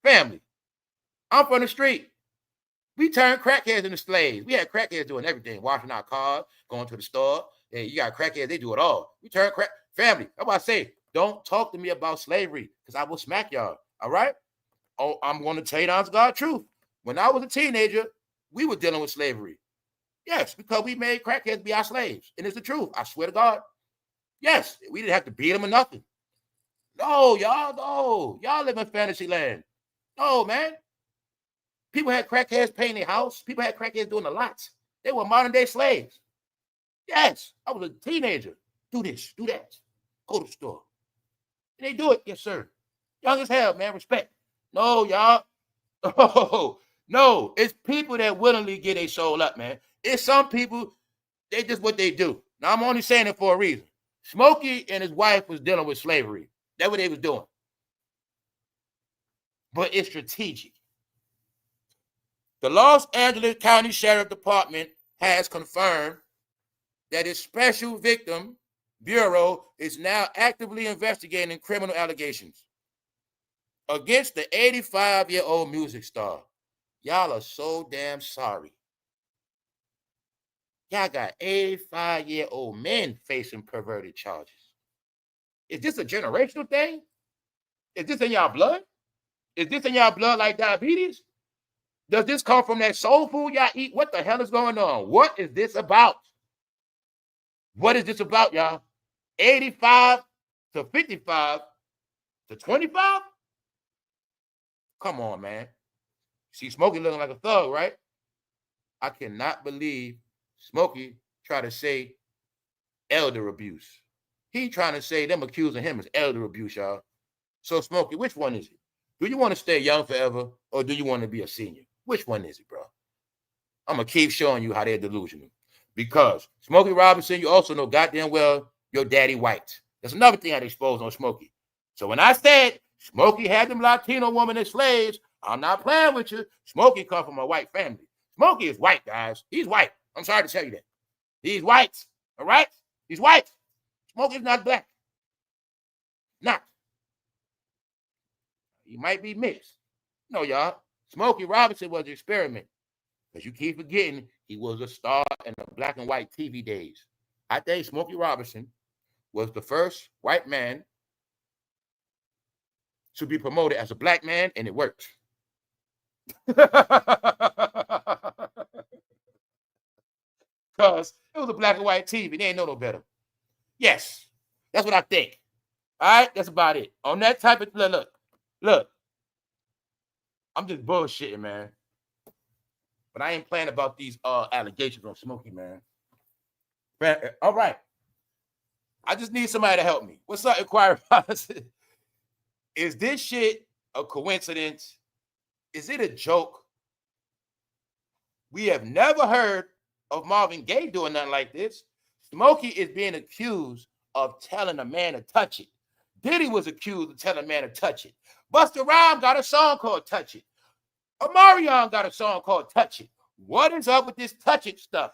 Family. I'm from the street. We turned crackheads into slaves. We had crackheads doing everything, washing our cars, going to the store. Hey, you got crackheads, they do it all. We turned family. That's why I say, don't talk to me about slavery, because I will smack y'all. All right? Oh, I'm going to tell you the honest God truth. When I was a teenager, we were dealing with slavery. Yes, because we made crackheads be our slaves. And it's the truth. I swear to God. Yes, we didn't have to beat them or nothing. No, y'all, no. Y'all live in fantasy land. No, man. People had crackheads painting their house. People had crackheads doing a lot. They were modern day slaves. Yes, I was a teenager. Do this, do that. Go to the store. And they do it. Yes, sir. Young as hell, man. Respect. No, y'all. Oh, no. It's people that willingly get their soul up, man. It's some people, they just what they do. Now, I'm only saying it for a reason. Smokey and his wife was dealing with slavery. That's what they was doing. But it's strategic. The Los Angeles County Sheriff Department has confirmed that its Special Victim Bureau is now actively investigating criminal allegations against the 85-year-old music star. Y'all are so damn sorry. Y'all got 85-year-old men facing perverted charges. Is this a generational thing? Is this in y'all blood? Is this in y'all blood like diabetes? Does this come from that soul food y'all eat? What the hell is going on? What is this about? What is this about, y'all? 85 to 55 to 25? Come on, man. See, Smokey looking like a thug, right? I cannot believe Smokey tried to say elder abuse. He trying to say them accusing him is elder abuse, y'all. So, Smokey, which one is it? Do you want to stay young forever, or do you want to be a senior? Which one is it, bro? I'm going to keep showing you how they're delusional. Because Smokey Robinson, you also know goddamn well your daddy white. That's another thing I exposed on Smokey. So when I said Smokey had them Latino women as slaves, I'm not playing with you. Smokey come from a white family. Smokey is white, guys. He's white. I'm sorry to tell you that. He's white. All right? He's white. Smokey's not black. Not. He might be mixed. No, y'all. Smokey Robinson was an experiment. Because you keep forgetting he was a star in the black and white TV days. I think Smokey Robinson was the first white man to be promoted as a black man, and it worked. Because it was a black and white TV. They ain't know no better. Yes, that's what I think. All right, that's about it. On that type of, look. I'm just bullshitting, man. But I ain't playing about these allegations on Smokey, man. All right. I just need somebody to help me. What's up, Inquiry Policy? Is this shit a coincidence? Is it a joke? We have never heard of Marvin Gaye doing nothing like this. Smokey is being accused of telling a man to touch it. Diddy was accused of telling a man to touch it. Busta Rhymes got a song called Touch It. Omarion got a song called Touch It. What is up with this touch it stuff?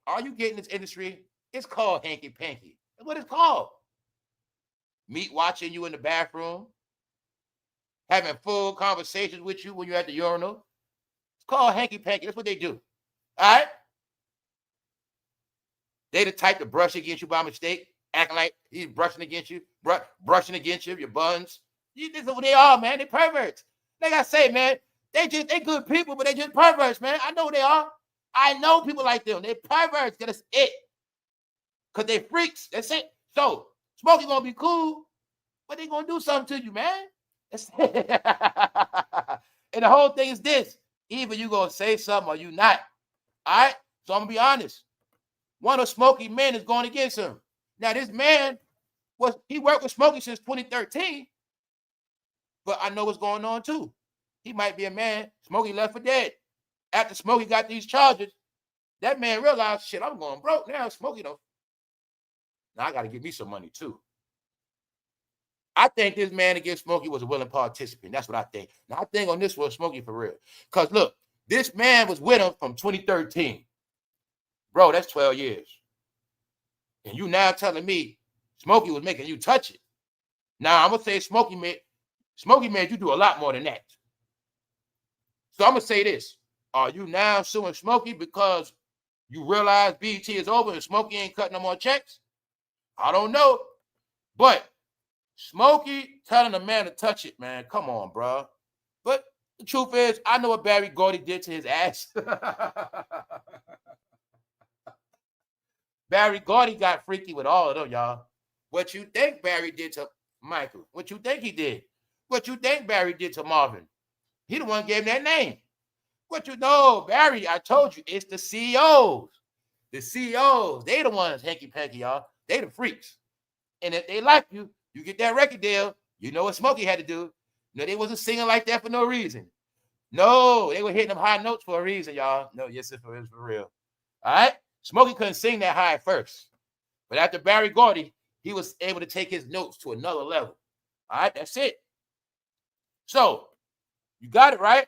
Are you getting this industry? It's called hanky panky. That's what it's called. Meat watching you in the bathroom, having full conversations with you when you're at the urinal. It's called hanky panky. That's what they do. All right? They the type to brush against you by mistake, acting like he's brushing against you, brushing against you, your buns. This is what they are, man. They perverts. Like I say, man, they good people, but they just perverts, man. I know who they are. I know people like them. They perverts. That's it. Because they freaks. That's it. So, Smokey gonna be cool, but they gonna do something to you, man. That's it. And the whole thing is this. Either you gonna say something or you not. All right? So I'm gonna be honest. One of Smokey's men is going against him. Now, this man he worked with Smokey since 2013. But I know what's going on too. He might be a man Smokey left for dead. After Smokey got these charges, that man realized, shit, I'm going broke now. Smokey don't. Now I got to give me some money too. I think this man against Smokey was a willing participant. That's what I think. Now, I think on this one, Smokey for real. Because look, this man was with him from 2013. Bro, that's 12 years. And you now telling me Smokey was making you touch it. Now, I'm going to say Smokey made you do a lot more than that. So I'm going to say this. Are you now suing Smokey because you realize BET is over and Smokey ain't cutting no more checks? I don't know. But Smokey telling a man to touch it, man. Come on, bro. But the truth is, I know what Barry Gordy did to his ass. Barry Gordy got freaky with all of them, y'all. What you think Barry did to Michael? What you think he did? What you think Barry did to Marvin? He the one gave him that name. What you know, Barry, I told you, it's the CEOs. The CEOs, they the ones hanky-panky, y'all. They the freaks. And if they like you, you get that record deal. You know what Smokey had to do. No, they wasn't singing like that for no reason. No, they were hitting them high notes for a reason, y'all. No, yes, it's for real. All right? Smokey couldn't sing that high at first. But after Barry Gordy, he was able to take his notes to another level. All right? That's it. So, you got it, right?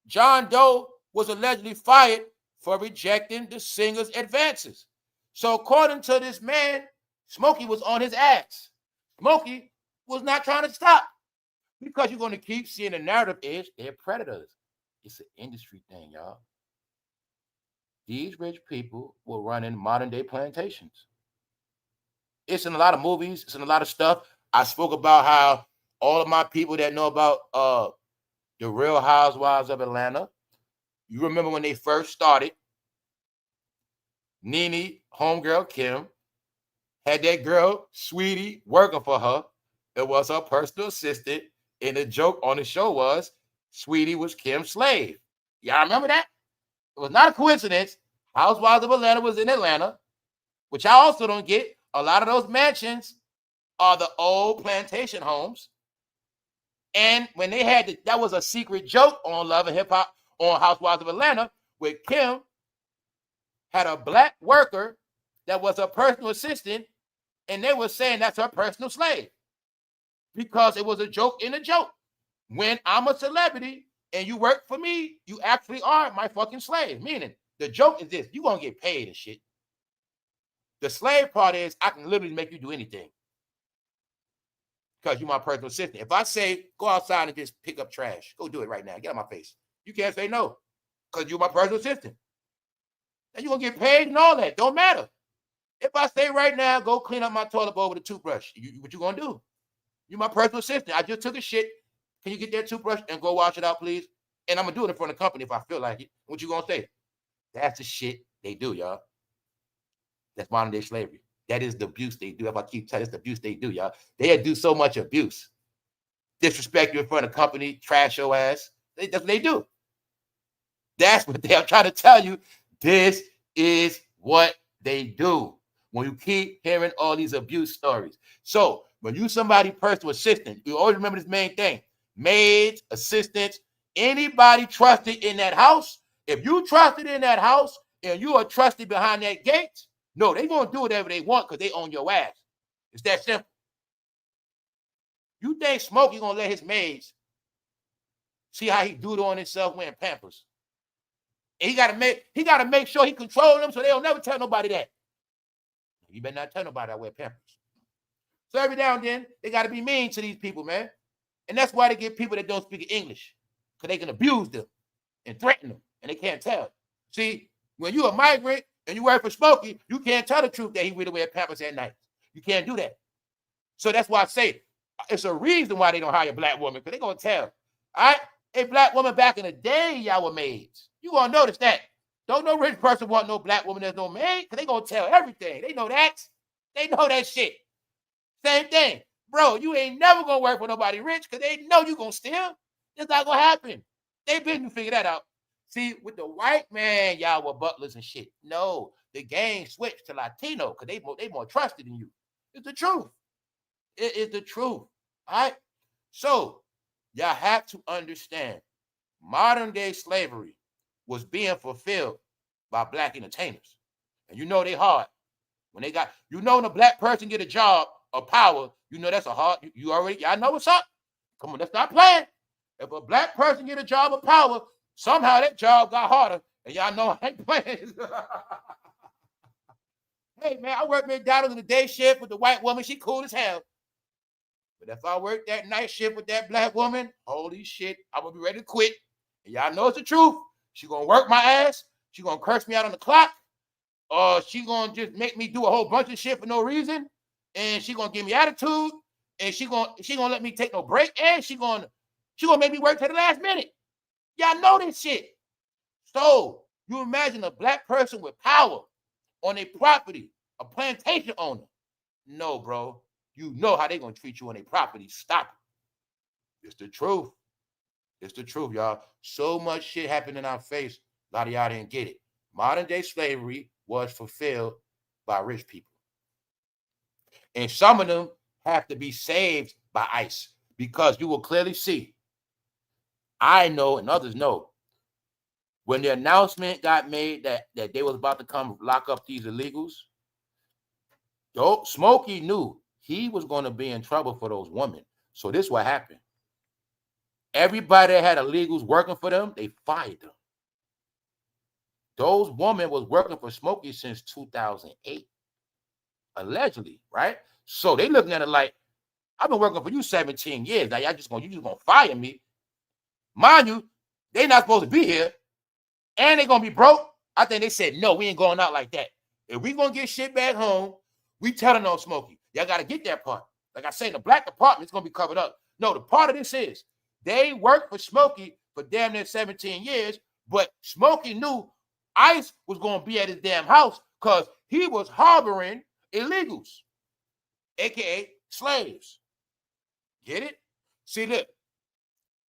John Doe was allegedly fired for rejecting the singer's advances. So, according to this man, Smokey was on his ass. Smokey was not trying to stop. Because you're going to keep seeing the narrative is they're predators. It's an industry thing, y'all. These rich people will run in modern-day plantations. It's in a lot of movies. It's in a lot of stuff. I spoke about how all of my people that know about the Real Housewives of Atlanta, you remember when they first started, Nene, homegirl Kim, had that girl, Sweetie, working for her. It was her personal assistant. And the joke on the show was Sweetie was Kim's slave. Y'all remember that? It was not a coincidence. Housewives of Atlanta was in Atlanta, which I also don't get. A lot of those mansions are the old plantation homes. And when they had that was a secret joke on Love and Hip Hop on Housewives of Atlanta, where Kim had a black worker that was her personal assistant, and they were saying that's her personal slave. Because it was a joke in a joke. When I'm a celebrity and you work for me, you actually are my fucking slave. Meaning, the joke is this, you're going to get paid and shit. The slave part is I can literally make you do anything. Because you're my personal assistant. If I say, go outside and just pick up trash, go do it right now. Get out of my face. You can't say no. Because you're my personal assistant. And you're going to get paid and all that. Don't matter. If I say right now, go clean up my toilet bowl with a toothbrush, what you going to do? You're my personal assistant. I just took a shit. Can you get that toothbrush and go wash it out, please? And I'm going to do it in front of the company if I feel like it. What you going to say? That's the shit they do, y'all. That's modern day slavery. That is the abuse they do. If I keep telling you, it's the abuse they do, y'all. They do so much abuse. Disrespect you in front of the company, trash your ass. That's what they do. That's what they're trying to tell you. This is what they do. When you keep hearing all these abuse stories. So, when you somebody personal assistant, you always remember this main thing. Maids, assistants, anybody trusted in that house, if you trusted in that house and you are trusted behind that gate, no, they're going to do whatever they want because they own your ass. It's that simple. You think Smokey going to let his maids see how he doodle on himself wearing Pampers? And he got to make sure he controls them so they'll never tell nobody that. You better not tell nobody I wear Pampers. So every now and then, they got to be mean to these people, man. And that's why they get people that don't speak English. Because they can abuse them and threaten them. And they can't tell. See, when you're a migrant and you work for Smokey, you can't tell the truth that he really wear Pampers at night. You can't do that. So that's why I say, it's a reason why they don't hire black women. Because they're going to tell. All right? A black woman back in the day, y'all were maids. You're going to notice that. Don't no rich person want no black woman that's no maid. Because they're going to tell everything. They know that. They know that shit. Same thing. Bro, you ain't never going to work for nobody rich because they know you're going to steal. It's not going to happen. They been to figure that out. See, with the white man, y'all were butlers and shit. No, the game switched to Latino because they more trusted in you. It's the truth. It is the truth. All right? So, y'all have to understand, modern day slavery was being fulfilled by black entertainers. And you know they hard. When they got, when a black person get a job, of power, you know that's a hard, you already, y'all know what's up. Come on, let's not playing. If a black person get a job of power, somehow that job got harder. And y'all know I ain't playing. Hey, man, I work McDonald's in the day shift with the white woman. She cool as hell. But if I work that night shift with that black woman, holy shit, I'm going to be ready to quit. And y'all know it's the truth. She going to work my ass. She going to curse me out on the clock. She going to just make me do a whole bunch of shit for no reason. And she going to give me attitude. And she going to let me take no break. And she going to make me work to the last minute. Y'all know this shit. So you imagine a black person with power on a property, a plantation owner. No, bro. You know how they going to treat you on a property. Stop it. It's the truth. It's the truth, y'all. So much shit happened in our face. A lot of y'all didn't get it. Modern day slavery was fulfilled by rich people. And some of them have to be saved by ICE because you will clearly see, I know and others know, when the announcement got made that they was about to come lock up these illegals, Smokey knew he was going to be in trouble for those women. So this is what happened. Everybody that had illegals working for them, they fired them. Those women was working for Smokey since 2008, allegedly, right? So they looking at it like, I've been working for you 17 years. Now you just gonna fire me. Mind you, they not supposed to be here. And they gonna be broke. I think they said, no, we ain't going out like that. If we gonna get shit back home, we telling on Smokey. Y'all gotta get that part. Like I say, the black department is gonna be covered up. No, the part of this is they worked for Smokey for damn near 17 years, but Smokey knew ICE was gonna be at his damn house because he was harboring illegals, aka slaves. Get it? See, look,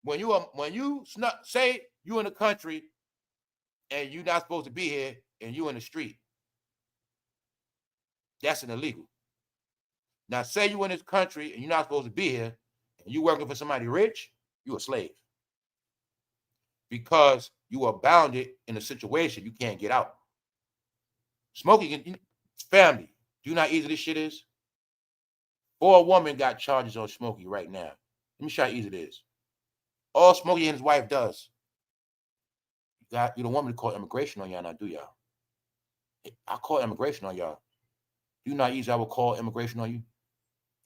when you say you in the country and you're not supposed to be here and you in the street, that's an illegal. Now, say you in this country and you're not supposed to be here and you working for somebody rich, you a slave. Because you are bounded in a situation you can't get out. Smokey, family, do you know how easy this shit is? 4 women got charges on Smokey right now. Let me show you how easy it is. All Smokey and his wife does, you don't want me to call immigration on y'all now, do y'all? I call immigration on y'all. Do you know how easy I will call immigration on you?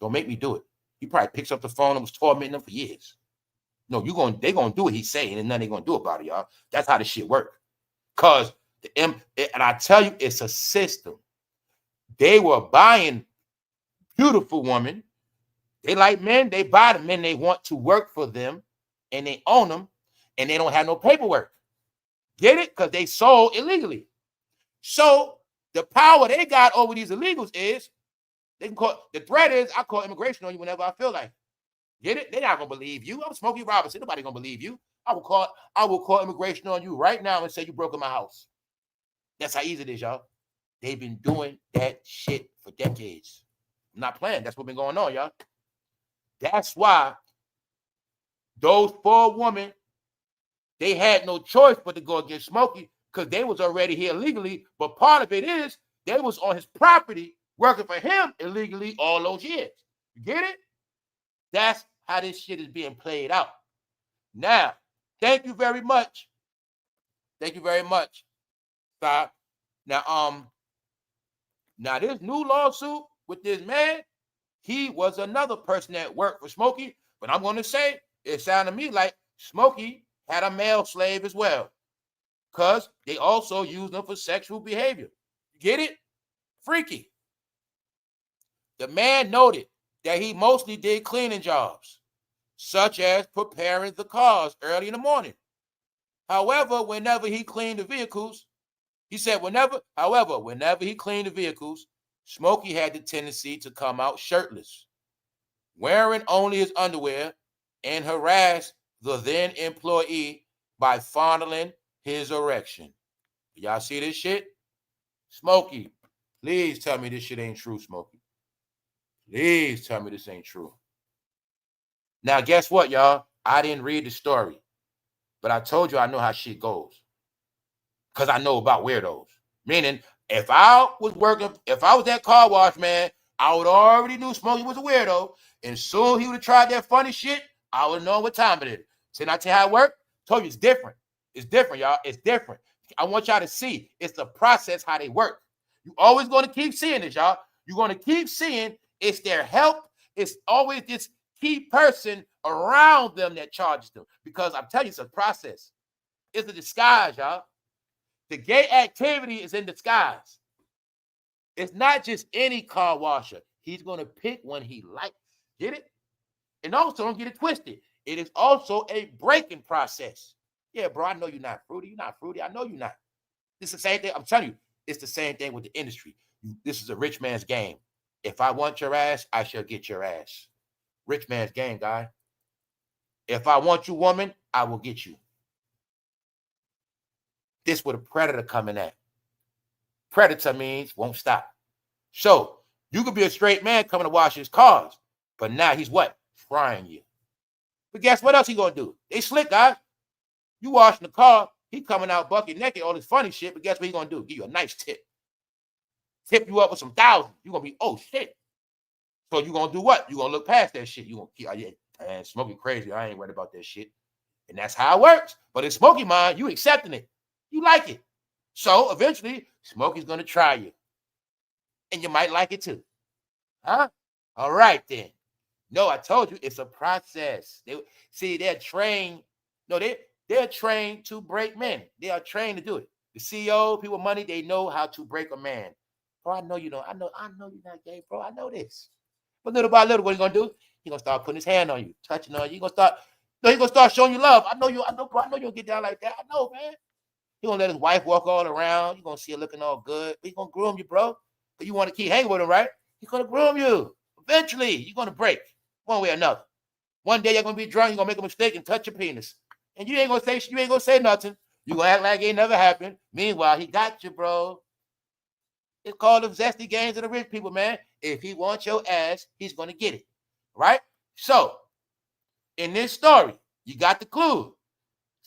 Don't make me do it. He probably picks up the phone and was tormenting them for years. No, they gonna do what he's saying, and nothing they gonna do about it, y'all. That's how this shit work. Cause and I tell you, it's a system. They were buying beautiful women. They like men. They buy the men they want to work for them, and they own them, and they don't have no paperwork. Get it? Because they sold illegally. So the power they got over these illegals is they can call, the threat is I call immigration on you whenever I feel like. Get it? They're not gonna believe you. I'm Smokey Robinson. Nobody gonna believe you. I will call immigration on you right now and say you broke in my house. That's how easy it is, y'all. They've been doing that shit for decades. I'm not playing. That's what's been going on, y'all. That's why those 4 women, they had no choice but to go against Smokey because they was already here illegally. But part of it is they was on his property working for him illegally all those years. You get it? That's how this shit is being played out. Now, thank you very much. Thank you very much. Stop. Now, this new lawsuit with this man, he was another person that worked for Smokey. But I'm going to say, it sounded to me like Smokey had a male slave as well. Because they also used them for sexual behavior. Get it? Freaky. The man noted that he mostly did cleaning jobs, such as preparing the cars early in the morning. However, whenever he cleaned the vehicles, he said whenever he cleaned the vehicles, Smokey had the tendency to come out shirtless, wearing only his underwear, and harass the then employee by fondling his erection. Y'all see this shit? Smokey, please tell me this shit ain't true, Smokey. Please tell me this ain't true. Now, guess what, y'all? I didn't read the story, but I told you I know how shit goes because I know about weirdos. Meaning, if I was that car wash, man, I would already knew Smokey was a weirdo. And soon he would have tried that funny shit, I would have known what time it is. So I tell you how it worked? Told you it's different. It's different, y'all. It's different. I want y'all to see it's the process how they work. You always going to keep seeing this, y'all. You're going to keep seeing it's their help. It's always this key person around them that charges them. Because I'm telling you, it's a process. It's a disguise, y'all. The gay activity is in disguise. It's not just any car washer. He's going to pick one he likes. Get it? And also, don't get it twisted. It is also a breaking process. Yeah, bro, I know you're not fruity. You're not fruity. I know you're not. It's the same thing. I'm telling you, it's the same thing with the industry. This is a rich man's game. If I want your ass, I shall get your ass. Rich man's game, guy. If I want you, woman, I will get you. This where the predator coming at. Predator means won't stop. So you could be a straight man coming to wash his cars, but now he's what? Frying you. But guess what else he gonna do? They slick, guys. You washing the car, he coming out bucket naked, all this funny shit, but guess what he gonna do? Give you a nice tip. Tip you up with some thousands. You're gonna be, oh shit. So you gonna do what? You gonna look past that shit. You gonna keep, oh, yeah, man, Smokey crazy. I ain't worried about that shit. And that's how it works. But in Smokey mind, you accepting it. You like it. So eventually, Smokey's gonna try you. And you might like it too. Huh? All right then. No, I told you it's a process. They're trained. No, they're trained to break men. They are trained to do it. The CEO, people with money, they know how to break a man. Bro, I know you don't. I know you're not gay, bro. I know this. But little by little, what he gonna do? He gonna start putting his hand on you, touching on you. He gonna start showing you love. I know you, bro. I know you don't get down like that. I know, man. He gonna let his wife walk all around. You gonna see her looking all good. He gonna groom you, bro. But you want to keep hanging with him, right? He's gonna groom you. Eventually, you're gonna break one way or another. One day you're gonna be drunk. You're gonna make a mistake and touch your penis, and you ain't gonna say nothing. You gonna act like it ain't never happened. Meanwhile, he got you, bro. It's called the zesty games of the rich people, man. If he wants your ass, he's gonna get it, right? So, in this story, you got the clue.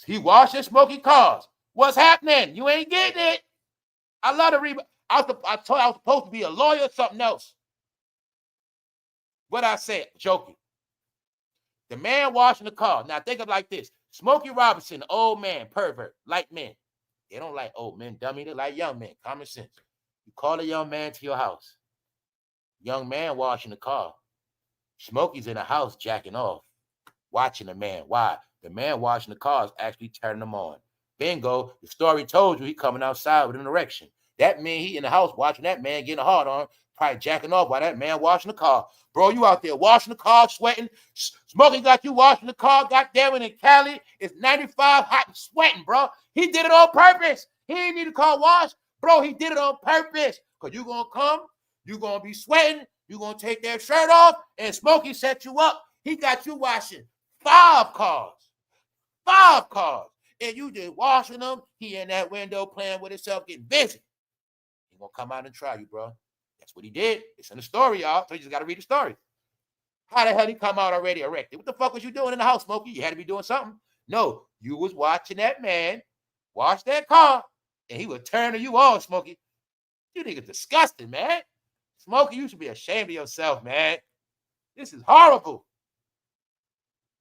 He washed his smoky cars. What's happening? You ain't getting it. I love to read. I told you I was supposed to be a lawyer or something else. What I said, joking. The man washing the car. Now think of it like this. Smokey Robinson, old man, pervert, like men. They don't like old men, dummy. They like young men. Common sense. You call a young man to your house. Young man washing the car. Smokey's in the house jacking off, watching the man. Why? The man washing the car is actually turning them on. Bingo, the story told you he coming outside with an erection. That means he in the house watching that man getting a hard on, probably jacking off while that man washing the car. Bro, you out there washing the car, sweating. Smokey got you washing the car. Goddamn it, in Cali, it's 95 hot and sweating, bro. He did it on purpose. He didn't need a car wash. Bro, he did it on purpose. Because you're going to come, you're going to be sweating, you're going to take that shirt off, and Smokey set you up. He got you washing 5 cars. 5 cars. And you just washing them. He in that window playing with himself, getting busy. He gonna come out and try you, bro. That's what he did. It's in the story, y'all. So you just gotta read the story. How the hell he come out already erected? What the fuck was you doing in the house, Smokey? You had to be doing something. No, you was watching that man wash that car, and he was turning you on, Smokey. You nigga disgusting, man. Smokey, you should be ashamed of yourself, man. This is horrible.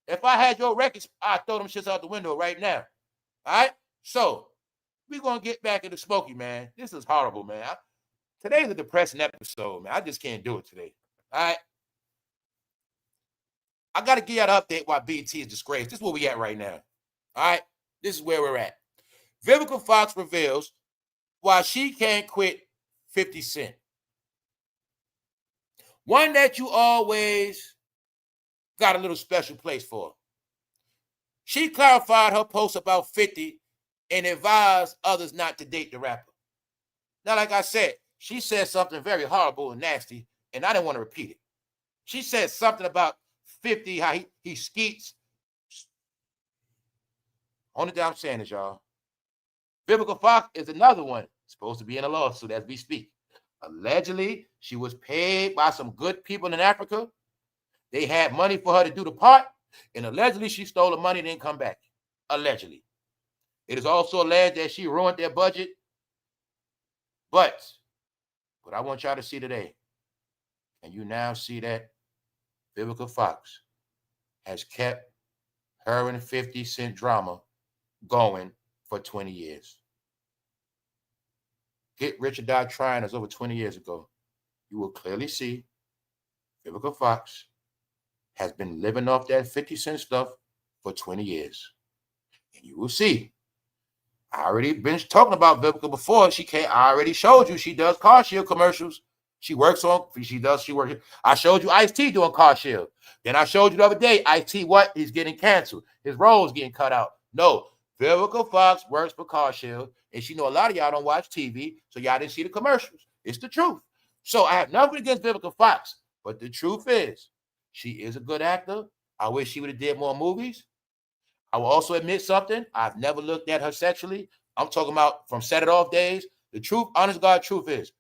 If I had your records, I'd throw them shits out the window right now. All right? So, we're going to get back into Smokey, man. This is horrible, man. Today's a depressing episode, man. I just can't do it today. All right? I got to give you an update why BT is disgraced. This is where we at right now. All right? This is where we're at. VivicaFox reveals why she can't quit 50 Cent. One that you always got a little special place for. She clarified her post about 50 and advised others not to date the rapper. Now, like I said, she said something very horrible and nasty, and I didn't want to repeat it. She said something about 50, how he skeets. Only thing I'm saying is, y'all, VivicaFox is another one supposed to be in a lawsuit as we speak. Allegedly, she was paid by some good people in Africa. They had money for her to do the part, and allegedly she stole the money and didn't come back. Allegedly. It is also alleged that she ruined their budget. But what I want y'all to see today, And you now see that Vivica Fox has kept her and 50 Cent drama going for 20 years. Get Rich or Die Trying is over 20 years ago. You will clearly see Vivica Fox has been living off that 50 Cent stuff for 20 years. And you will see. I already been talking about Vivica before. I already showed you she does car shield commercials. She works. I showed you Ice-T doing car shield. Then I showed you the other day, Ice-T, what? He's getting canceled. His role's getting cut out. No, Vivica Fox works for car shield, and she know a lot of y'all don't watch TV, so y'all didn't see the commercials. It's the truth. So I have nothing against Vivica Fox, but the truth is, she is a good actor. I wish she would have did more movies. I will also admit something. I've never looked at her sexually. I'm talking about from Set It Off days. The truth, honest God, truth is,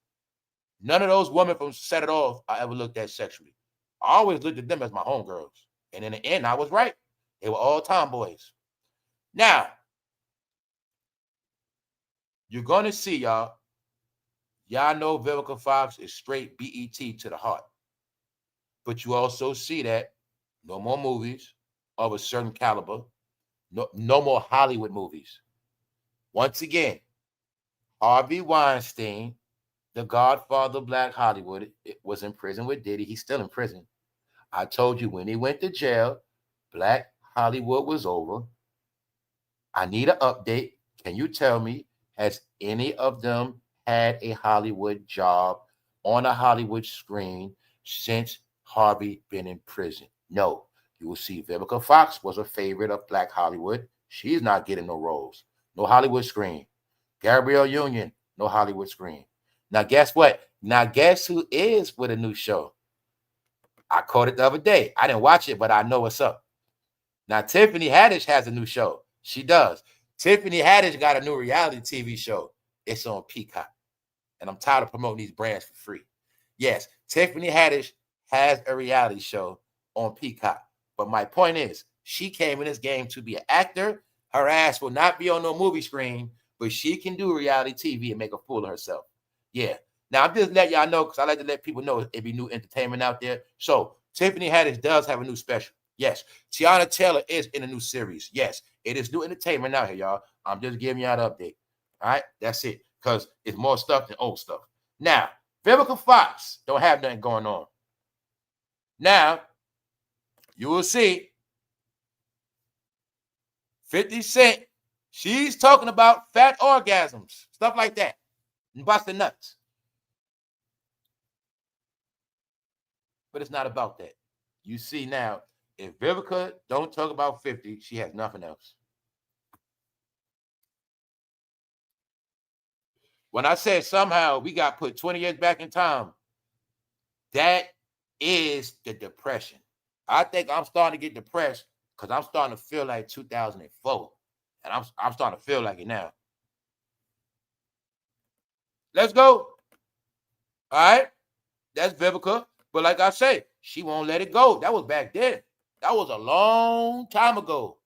none of those women from Set It Off I ever looked at sexually. I always looked at them as my homegirls. And in the end, I was right. They were all tomboys. Now, you're going to see, y'all. Y'all know Vivica Fox is straight BET to the heart. But you also see that no more movies of a certain caliber. No more Hollywood movies. Once again, Harvey Weinstein, the godfather of Black Hollywood, was in prison with Diddy. He's still in prison. I told you when he went to jail, Black Hollywood was over. I need an update. Can you tell me, has any of them had a Hollywood job on a Hollywood screen since Harvey been in prison? No. You will see Vivica Fox was a favorite of Black Hollywood. She's not getting no roles. No Hollywood screen. Gabrielle Union, no Hollywood screen. Now, guess what? Now, guess who is with a new show? I caught it the other day. I didn't watch it, but I know what's up. Now, Tiffany Haddish has a new show. She does. Tiffany Haddish got a new reality TV show. It's on Peacock. And I'm tired of promoting these brands for free. Yes, Tiffany Haddish has a reality show on Peacock. But my point is, she came in this game to be an actor. Her ass will not be on no movie screen, but she can do reality TV and make a fool of herself. Yeah. Now, I'm just letting y'all know because I like to let people know it be new entertainment out there. So, Tiffany Haddish does have a new special. Yes. Teyanataylor is in a new series. Yes. It is new entertainment out here, y'all. I'm just giving y'all an update. All right? That's it. Because it's more stuff than old stuff. Now, Vivica Fox don't have nothing going on. Now, you will see 50 Cent, she's talking about fat orgasms, stuff like that, and busting nuts. But it's not about that. You see now, if Vivica don't talk about 50, she has nothing else. When I said somehow we got put 20 years back in time, that is the depression. I think I'm starting to get depressed because I'm starting to feel like 2004. And I'm starting to feel like it now. Let's go. All right. That's Vivica. But like I say, she won't let it go. That was back then. That was a long time ago.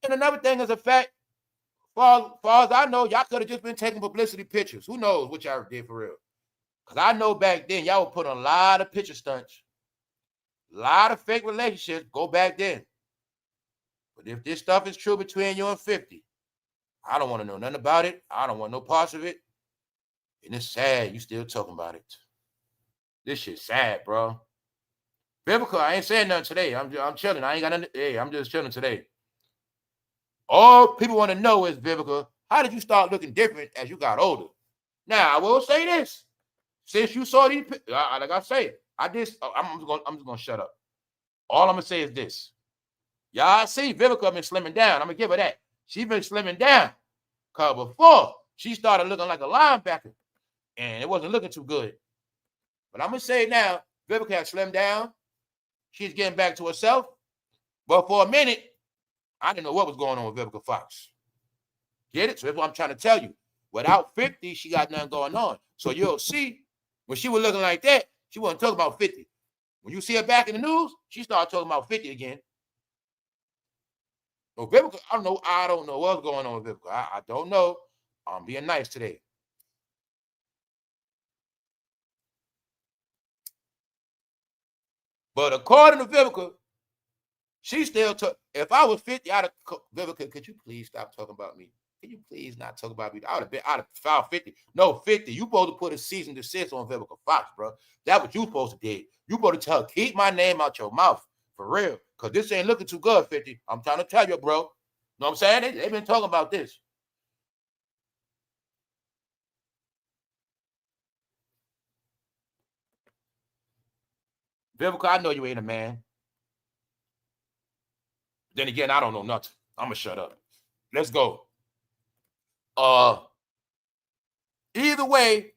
And another thing is a fact, far as I know, y'all could have just been taking publicity pictures. Who knows what y'all did for real? Because I know back then, y'all were putting a lot of picture stunts. A lot of fake relationships go back then. But if this stuff is true between you and 50, I don't want to know nothing about it. I don't want no parts of it. And it's sad you still talking about it. This shit's sad, bro. Vivica, I ain't saying nothing today. I'm chilling. I ain't got nothing. Hey, I'm just chilling today. All people want to know is, Vivica, how did you start looking different as you got older? Now, I will say this. Since you saw these, like I say, I'm just gonna shut up. All I'm gonna say is this. Y'all see Vivica been slimming down. I'm gonna give her that. She been slimming down. Cause before she started looking like a linebacker, and it wasn't looking too good. But I'm gonna say now, Vivica has slimmed down. She's getting back to herself. But for a minute, I didn't know what was going on with Vivica Fox. Get it? So that's what I'm trying to tell you. Without 50, she got nothing going on. So you'll see, when she was looking like that, she wasn't talking about 50. When you see her back in the news, she started talking about 50 again. So Vivica, I don't know what's going on with Vivica. I don't know. I'm being nice today. But according to Vivica, she still took. If I was 50, I'd have, Vivica, could you please stop talking about me? Can you please not talk about me? I'd have filed 50. No, 50. You supposed to put a cease and desist on Vivica Fox, bro. That's what you supposed to do. You supposed to tell her, keep my name out your mouth. For real. Because this ain't looking too good, 50. I'm trying to tell you, bro. You know what I'm saying? They've been talking about this. Vivica, I know you ain't a man. Then again, I don't know nothing. I'm going to shut up. Let's go. Either way,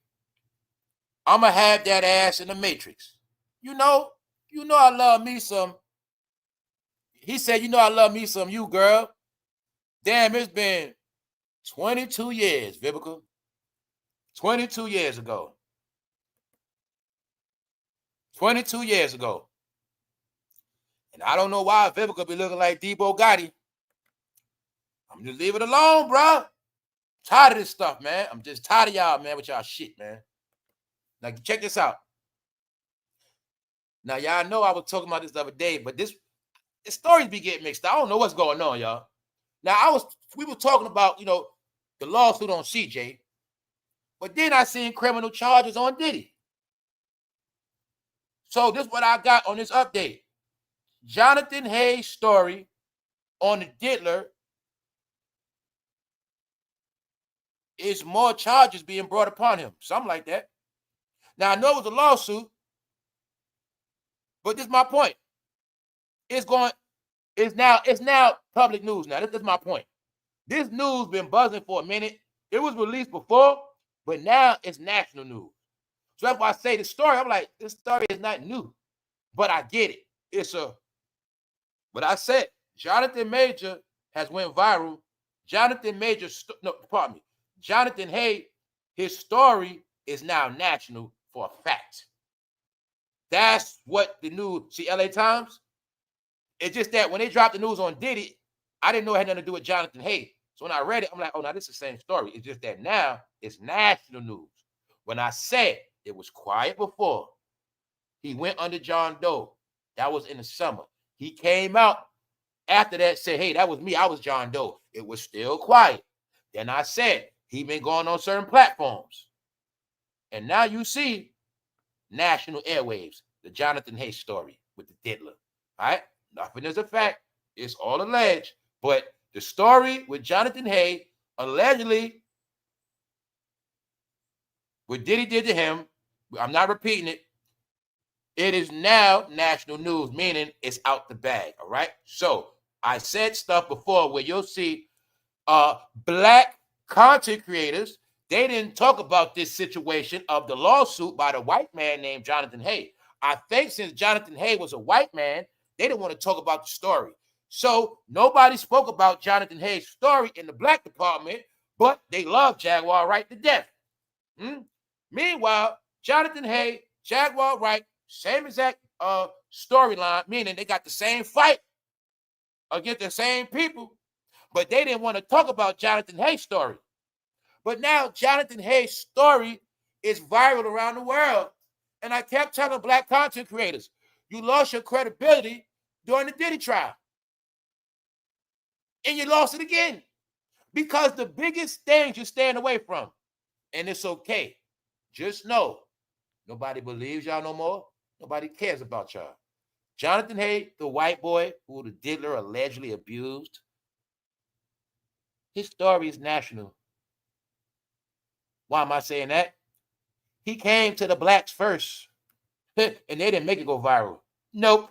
I'm going to have that ass in the Matrix. You know I love me some. He said, you know I love me some you, girl. Damn, it's been 22 years, Vivica. 22 years ago. 22 years ago. And I don't know why Vivica be looking like Debo Gotti. I'm just leave it alone, bro. Tired of this stuff, man. I'm just tired of y'all, man, with y'all shit, man. Now, check this out. Now, y'all know I was talking about this the other day, but the stories be getting mixed. I don't know what's going on, y'all. Now, we were talking about, the lawsuit on CJ, but then I seen criminal charges on Diddy. So this is what I got on this update. Jonathan Hayes' story on the diddler is more charges being brought upon him. Something like that. Now, I know it was a lawsuit, but this is my point. It's now public news now. This is my point. This news been buzzing for a minute. It was released before, but now it's national news. So that's why I say the story. I'm like, this story is not new, but I get it. But I said, Jonathan Major has went viral. Jonathan Hayes, his story is now national for a fact. That's what the news, see LA Times? It's just that when they dropped the news on Diddy, I didn't know it had nothing to do with Jonathan Hayes. So when I read it, I'm like, oh, now this is the same story. It's just that now it's national news. When I said it was quiet before, he went under John Doe. That was in the summer. He came out after that, said, hey, that was me. I was John Doe. It was still quiet. Then I said, he been going on certain platforms. And now you see national airwaves, the Jonathan Hayes story with the diddler. All right? Nothing is a fact. It's all alleged. But the story with Jonathan Hayes, allegedly, what Diddy did to him, I'm not repeating it, it is now national news, meaning it's out the bag, all right? So I said stuff before where you'll see black content creators, they didn't talk about this situation of the lawsuit by the white man named Jonathan Hayes. I think since Jonathan Hayes was a white man, they didn't want to talk about the story. So nobody spoke about Jonathan Hayes' story in the black department, but they love Jaguar Wright to death. Meanwhile, Jonathan Hayes, Jaguar Wright, same exact storyline, meaning they got the same fight against the same people, but they didn't want to talk about Jonathan Hayes' story. But now Jonathan Hayes' story is viral around the world. And I kept telling black content creators, you lost your credibility during the Diddy trial. And you lost it again. Because the biggest things you're staying away from, and it's okay. Just know, nobody believes y'all no more. Nobody cares about y'all. Jonathan Hayes, the white boy who the diddler allegedly abused, his story is national. Why am I saying that? He came to the blacks first, and they didn't make it go viral. Nope.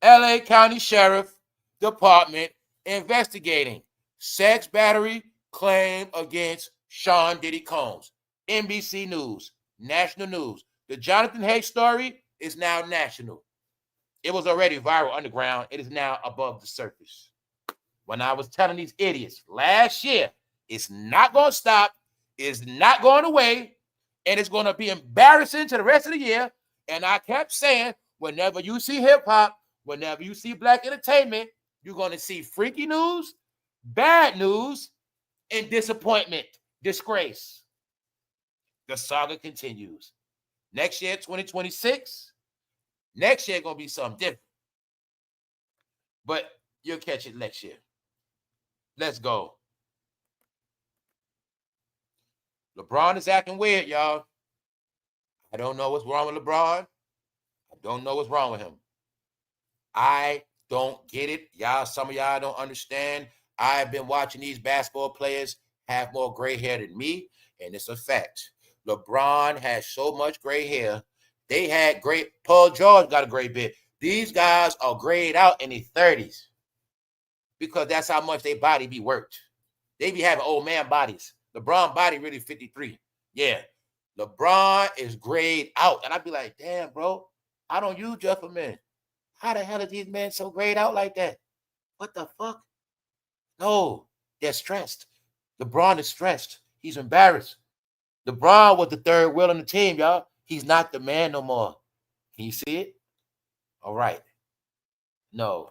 LA County Sheriff Department investigating sex battery claim against Sean Diddy Combs. NBC News, national news. The Jonathan Hayes story is now national. It was already viral underground. It is now above the surface. When I was telling these idiots last year, it's not going to stop. It's not going away. And it's going to be embarrassing to the rest of the year. And I kept saying, whenever you see hip-hop, whenever you see black entertainment, you're going to see freaky news, bad news, and disappointment, disgrace. The saga continues. Next year, 2026, Next year gonna be something different. But you'll catch it next year. Let's go. LeBron is acting weird, y'all. I don't know what's wrong with LeBron. I don't know what's wrong with him. I don't get it. Y'all, some of y'all don't understand. I've been watching these basketball players have more gray hair than me, and it's a fact. LeBron has so much gray hair. They had great. Paul George got a gray beard. These guys are grayed out in their 30s because that's how much their body be worked. They be having old man bodies. LeBron body really 53. Yeah. LeBron is grayed out. And I'd be like, damn, bro, I don't use just for men. How the hell are these men so grayed out like that? What the fuck? No, they're stressed. LeBron is stressed. He's embarrassed. LeBron was the third wheel on the team, y'all. He's not the man no more. Can you see it? All right. No,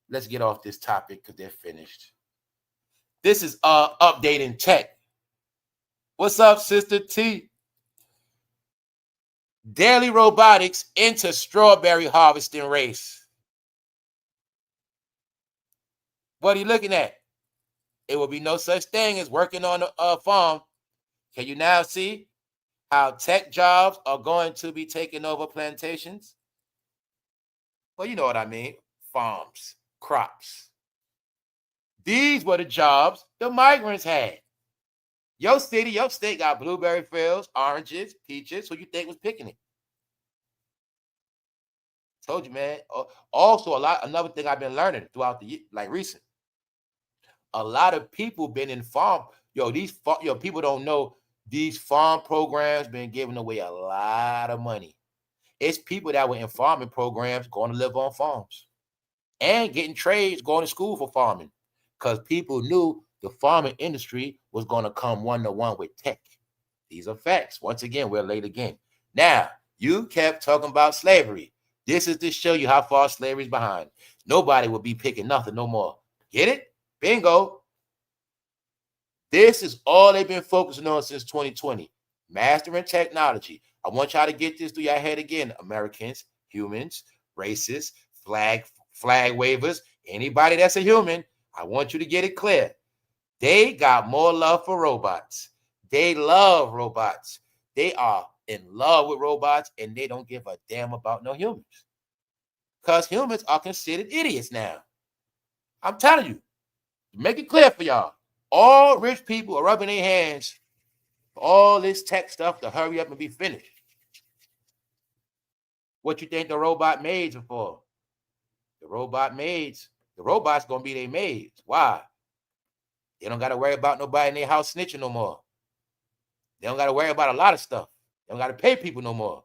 let's get off this topic because they're finished. This is updating tech. What's up, Sister T? Daily Robotics into strawberry harvesting race. What are you looking at? It will be no such thing as working on a farm. Can you now see how tech jobs are going to be taking over plantations? Well, you know what I mean. Farms, crops. These were the jobs the migrants had. Your city, your state got blueberry fields, oranges, peaches. Who you think was picking it? Told you, man. Also, another thing I've been learning throughout the year, like recent. A lot of people been in farm. People don't know these farm programs been giving away a lot of money. It's people that were in farming programs going to live on farms and getting trades, going to school for farming because people knew the farming industry was going to come one-to-one with tech. These are facts. Once again, we're late again. Now, you kept talking about slavery. This is to show you how far slavery is behind. Nobody will be picking nothing no more. Get it? Bingo. This is all they've been focusing on since 2020. Mastering technology. I want y'all to get this through your head again. Americans, humans, racists, flag wavers, anybody that's a human, I want you to get it clear. They got more love for robots. They love robots. They are in love with robots, and they don't give a damn about no humans. Because humans are considered idiots now. I'm telling you. Make it clear for y'all. All rich people are rubbing their hands for all this tech stuff to hurry up and be finished. What you think the robot maids are for? The robot's going to be their maids. Why? They don't got to worry about nobody in their house snitching no more. They don't got to worry about a lot of stuff. They don't got to pay people no more.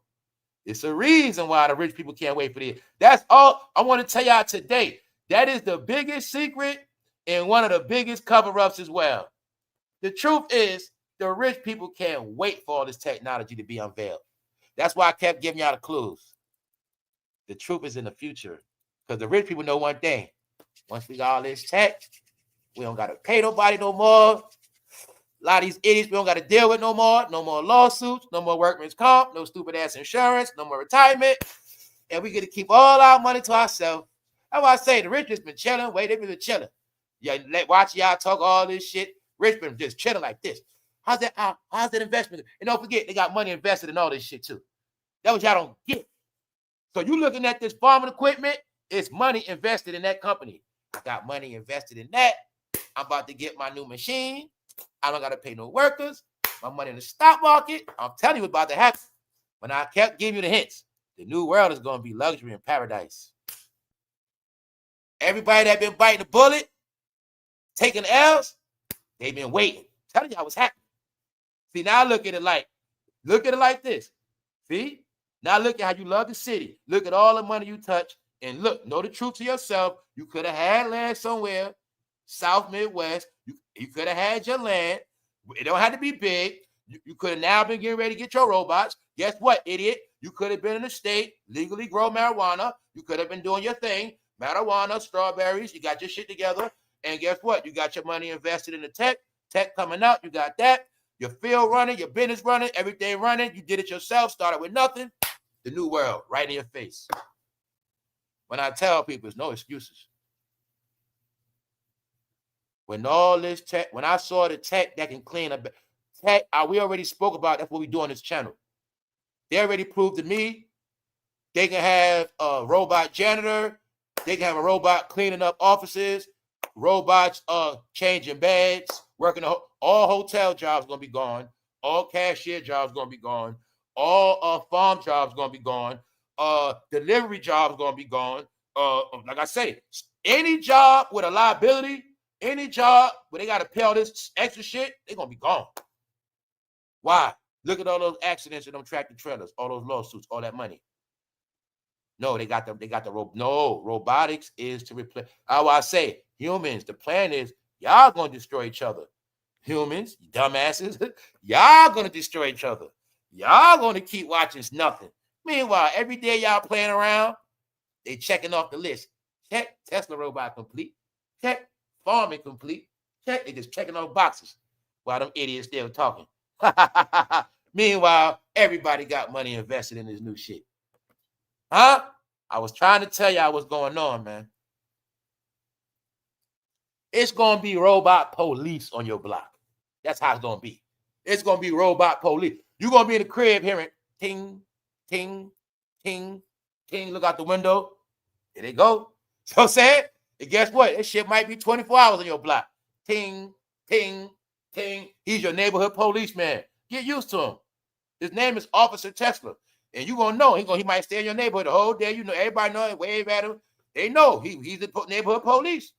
It's a reason why the rich people can't wait for this. That's all I want to tell y'all today. That is the biggest secret and one of the biggest cover-ups as well. The truth is, the rich people can't wait for all this technology to be unveiled. That's why I kept giving y'all the clues. The truth is in the future. Because the rich people know one thing. Once we got all this tech, we don't got to pay nobody no more. A lot of these idiots we don't got to deal with no more. No more lawsuits, no more workman's comp, no stupid ass insurance, no more retirement. And we get to keep all our money to ourselves. That's why I say the rich just been chilling. They've been chilling. Yeah, watch y'all talk all this shit. Rich been just chilling like this. How's that investment? And don't forget, they got money invested in all this shit too. That's what y'all don't get. So you looking at this farming equipment, it's money invested in that company. I got money invested in that. I'm about to get my new machine. I don't got to pay no workers. My money in the stock market. I'm telling you what's about to happen. When I kept giving you the hints, the new world is going to be luxury and paradise. Everybody that been biting the bullet, taking L's, they've been waiting. I'm telling y'all what's happening. See, now look at it like this. See? Now look at how you love the city. Look at all the money you touch. And look, know the truth to yourself. You could have had land somewhere, South Midwest. You could have had your land. It don't have to be big. You could have now been getting ready to get your robots. Guess what, idiot? You could have been in the state, legally grow marijuana. You could have been doing your thing. Marijuana, strawberries. You got your shit together. And guess what? You got your money invested in the tech. Tech coming out. You got that. Your field running, your business running, everything running. You did it yourself. Started with nothing. The new world right in your face. When I tell people, it's no excuses. When all this tech, when I saw the tech that can clean up, tech, we already spoke about, that's what we do on this channel. They already proved to me they can have a robot janitor, they can have a robot cleaning up offices, robots changing beds, working, all hotel jobs gonna be gone, all cashier jobs gonna be gone, all farm jobs gonna be gone, delivery jobs gonna be gone. Like I say, any job with a liability, any job where they gotta pay all this extra shit, they're gonna be gone. Why? Look at all those accidents in them tractor trailers, all those lawsuits, all that money. No, robotics is to replace. How I say, humans, the plan is y'all gonna destroy each other. Humans, dumbasses, y'all gonna destroy each other. Y'all gonna keep watching nothing. Meanwhile, every day y'all playing around, they checking off the list. Check Tesla robot complete. Check farming complete. Check, they just checking off boxes while them idiots still talking. Meanwhile, everybody got money invested in this new shit. Huh? I was trying to tell y'all what's going on, man. It's going to be robot police on your block. That's how it's going to be. It's going to be robot police. You're going to be in the crib hearing ting, ting, ting, ting. Look out the window. There they go. So say it. And guess what? This shit might be 24 hours on your block. Ting, ting, ting. He's your neighborhood policeman. Get used to him. His name is Officer Tesla. And you're going to know. He might stay in your neighborhood the whole day. You know, everybody know it. Wave at him. They know he's the neighborhood police.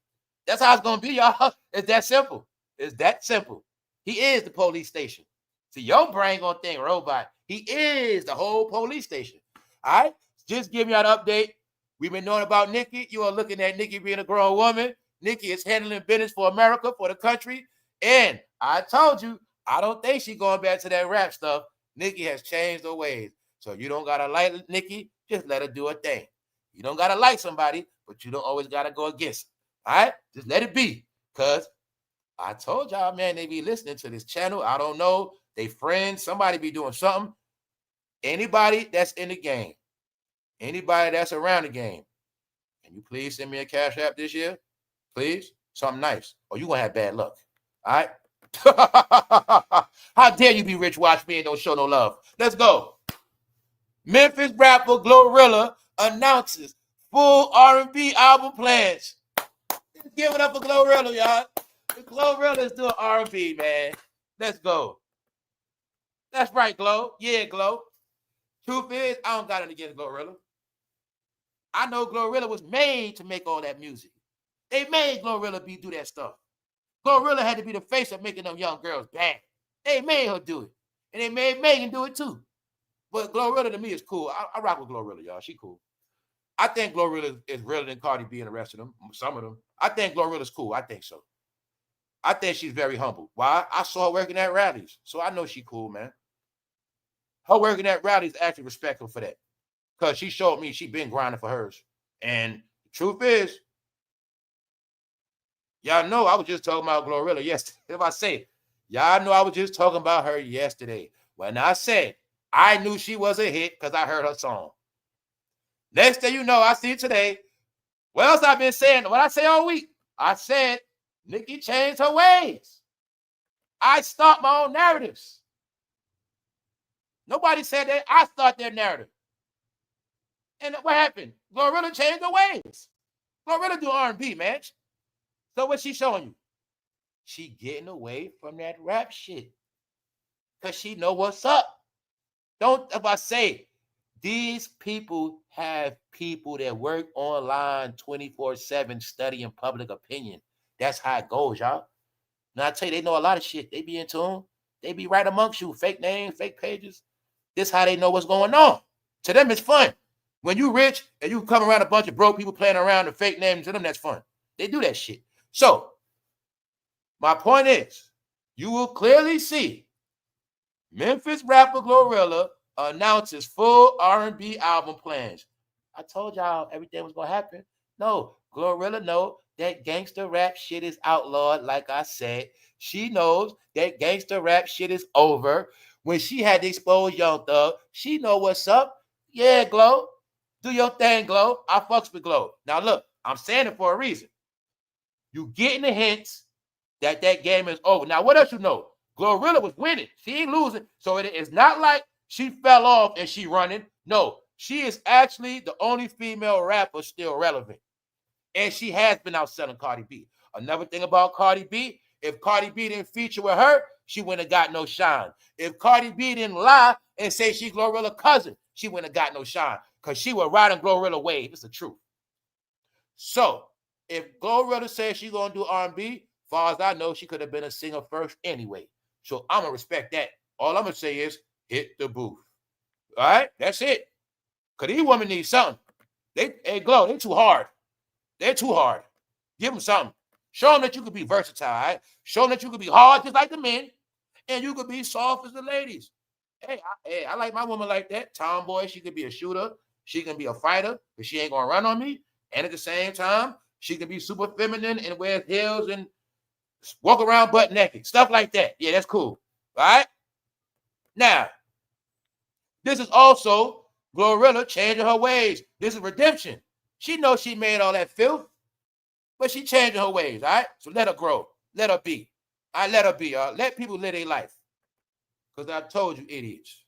That's how it's going to be, y'all. It's that simple. It's that simple. He is the police station. See, your brain going to think robot. He is the whole police station. All right? Just give y'all an update. We've been knowing about Nicki. You are looking at Nicki being a grown woman. Nicki is handling business for America, for the country. And I told you, I don't think she's going back to that rap stuff. Nicki has changed her ways. So you don't got to like Nicki. Just let her do her thing. You don't got to like somebody, but you don't always got to go against them. All right? Just let it be. Because I told y'all, man, they be listening to this channel. I don't know. They friends. Somebody be doing something. Anybody that's in the game, anybody that's around the game, can you please send me a cash app this year? Please? Something nice. Or you going to have bad luck. All right? How dare you be rich, watch me, and don't show no love. Let's go. Memphis rapper GLORILLA announces full R&B album plans. Give it up for GLORILLA, y'all. GLORILLA is doing R&B, man. Let's go. That's right, Glo. Yeah, Glo. Truth is, I don't got it against GLORILLA. I know GLORILLA was made to make all that music. They made GLORILLA do that stuff. GLORILLA had to be the face of making them young girls bad. They made her do it. And they made Megan do it too. But GLORILLA to me is cool. I rock with GLORILLA, y'all. She cool. I think GLORILLA is realer than Cardib and the rest of them. Some of them. I think GLORILLA's cool. I think so. I think she's very humble. Why? I saw her working at rallies. So I know she cool, man. Her working at rallies actually respectful for that. Because she showed me she been grinding for hers. And the truth is, y'all know I was just talking about GLORILLA yesterday. If I say, y'all know I was just talking about her yesterday. When I said, I knew she was a hit because I heard her song. Next thing you know, I see it today. What else I've been saying? What I say all week? I said, Nicki changed her ways. I start my own narratives. Nobody said that. I start their narrative. And what happened? GLORILLA changed her ways. GLORILLA do R&B, man. So what's she showing you? She getting away from that rap shit. Because she know what's up. Don't, if I say, these people have people that work online 24/7 studying public opinion. That's how it goes, y'all. Now I tell you, they know a lot of shit. They be in tune. They be right amongst you. Fake names, fake pages. This how they know what's going on. To them, it's fun. When you rich and you come around a bunch of broke people playing around with fake names, to them, that's fun. They do that shit. So, my point is, you will clearly see Memphis rapper GLORILLA announces full R&B album plans. I told y'all everything was going to happen. No, GLORILLA know that gangster rap shit is outlawed, like I said. She knows that gangster rap shit is over. When she had to expose Young Thug, she know what's up. Yeah, Glo. Do your thing, Glo. I fucks with Glo. Now look, I'm saying it for a reason. You getting the hints that game is over. Now, what else you know? GLORILLA was winning. She ain't losing. So it's not like she fell off and she running. No, she is actually the only female rapper still relevant. And she has been outselling Cardi B. Another thing about Cardi B, if Cardi B didn't feature with her, she wouldn't have got no shine. If Cardi B didn't lie and say she's GLORILLA's cousin, she wouldn't have got no shine because she was riding GLORILLA wave. It's the truth. So if GLORILLA says she's going to do R&B, far as I know, she could have been a singer first anyway. So I'm going to respect that. All I'm going to say is hit the booth. All right? That's it. Because these women need something. Hey, Glo, they too hard. They're too hard. Give them something. Show them that you could be versatile, all right? Show them that you could be hard just like the men, and you could be soft as the ladies. Hey, I like my woman like that. Tomboy, she could be a shooter. She can be a fighter, but she ain't going to run on me. And at the same time, she can be super feminine and wear heels and walk around butt naked. Stuff like that. Yeah, that's cool. All right? Now, this is also GLORILLA changing her ways. This is redemption. She knows she made all that filth, but she changing her ways, all right? So let her grow. Let her be. Let her be. Let people live their life. Because I told you, idiots,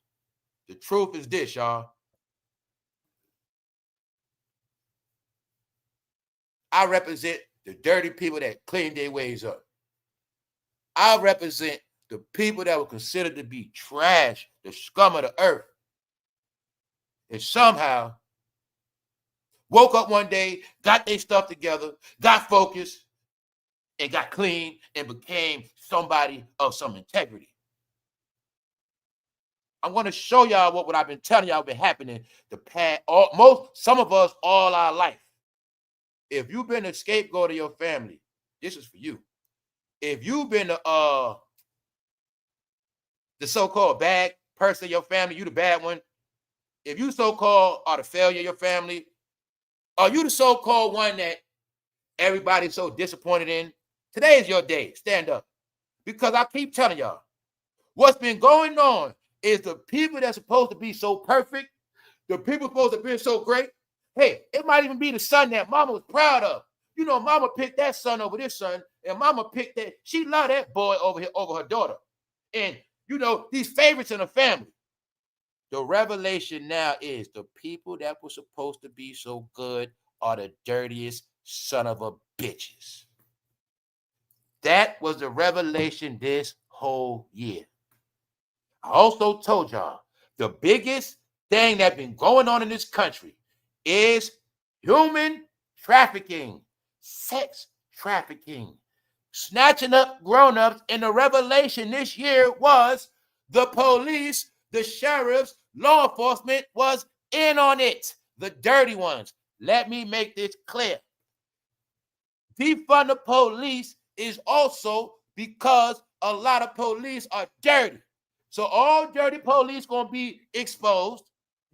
the truth is this, y'all. I represent the dirty people that clean their ways up. I represent the people that were considered to be trash, the scum of the earth. And somehow woke up one day, got their stuff together, got focused, and got clean and became somebody of some integrity. I'm going to show y'all what I've been telling y'all been happening the past, some of us all our life. If you've been a scapegoat of your family, this is for you. If you've been the so-called bad person of your family, you the bad one. If you so-called are the failure of your family, are you the so-called one that everybody's so disappointed in? Today is your day. Stand up. Because I keep telling y'all, what's been going on is the people that's supposed to be so perfect, the people supposed to be so great. Hey, it might even be the son that mama was proud of. You know, mama picked that son over this son, and mama picked that. She loved that boy over her daughter. And, you know, these favorites in the family. The revelation now is the people that were supposed to be so good are the dirtiest son of a bitches. That was the revelation this whole year. I also told y'all the biggest thing that's been going on in this country is human trafficking, sex trafficking, snatching up grown-ups. And the revelation this year was the police, the sheriffs, law enforcement was in on it. The dirty ones. Let me make this clear. Defund the police is also because a lot of police are dirty. So all dirty police going to be exposed,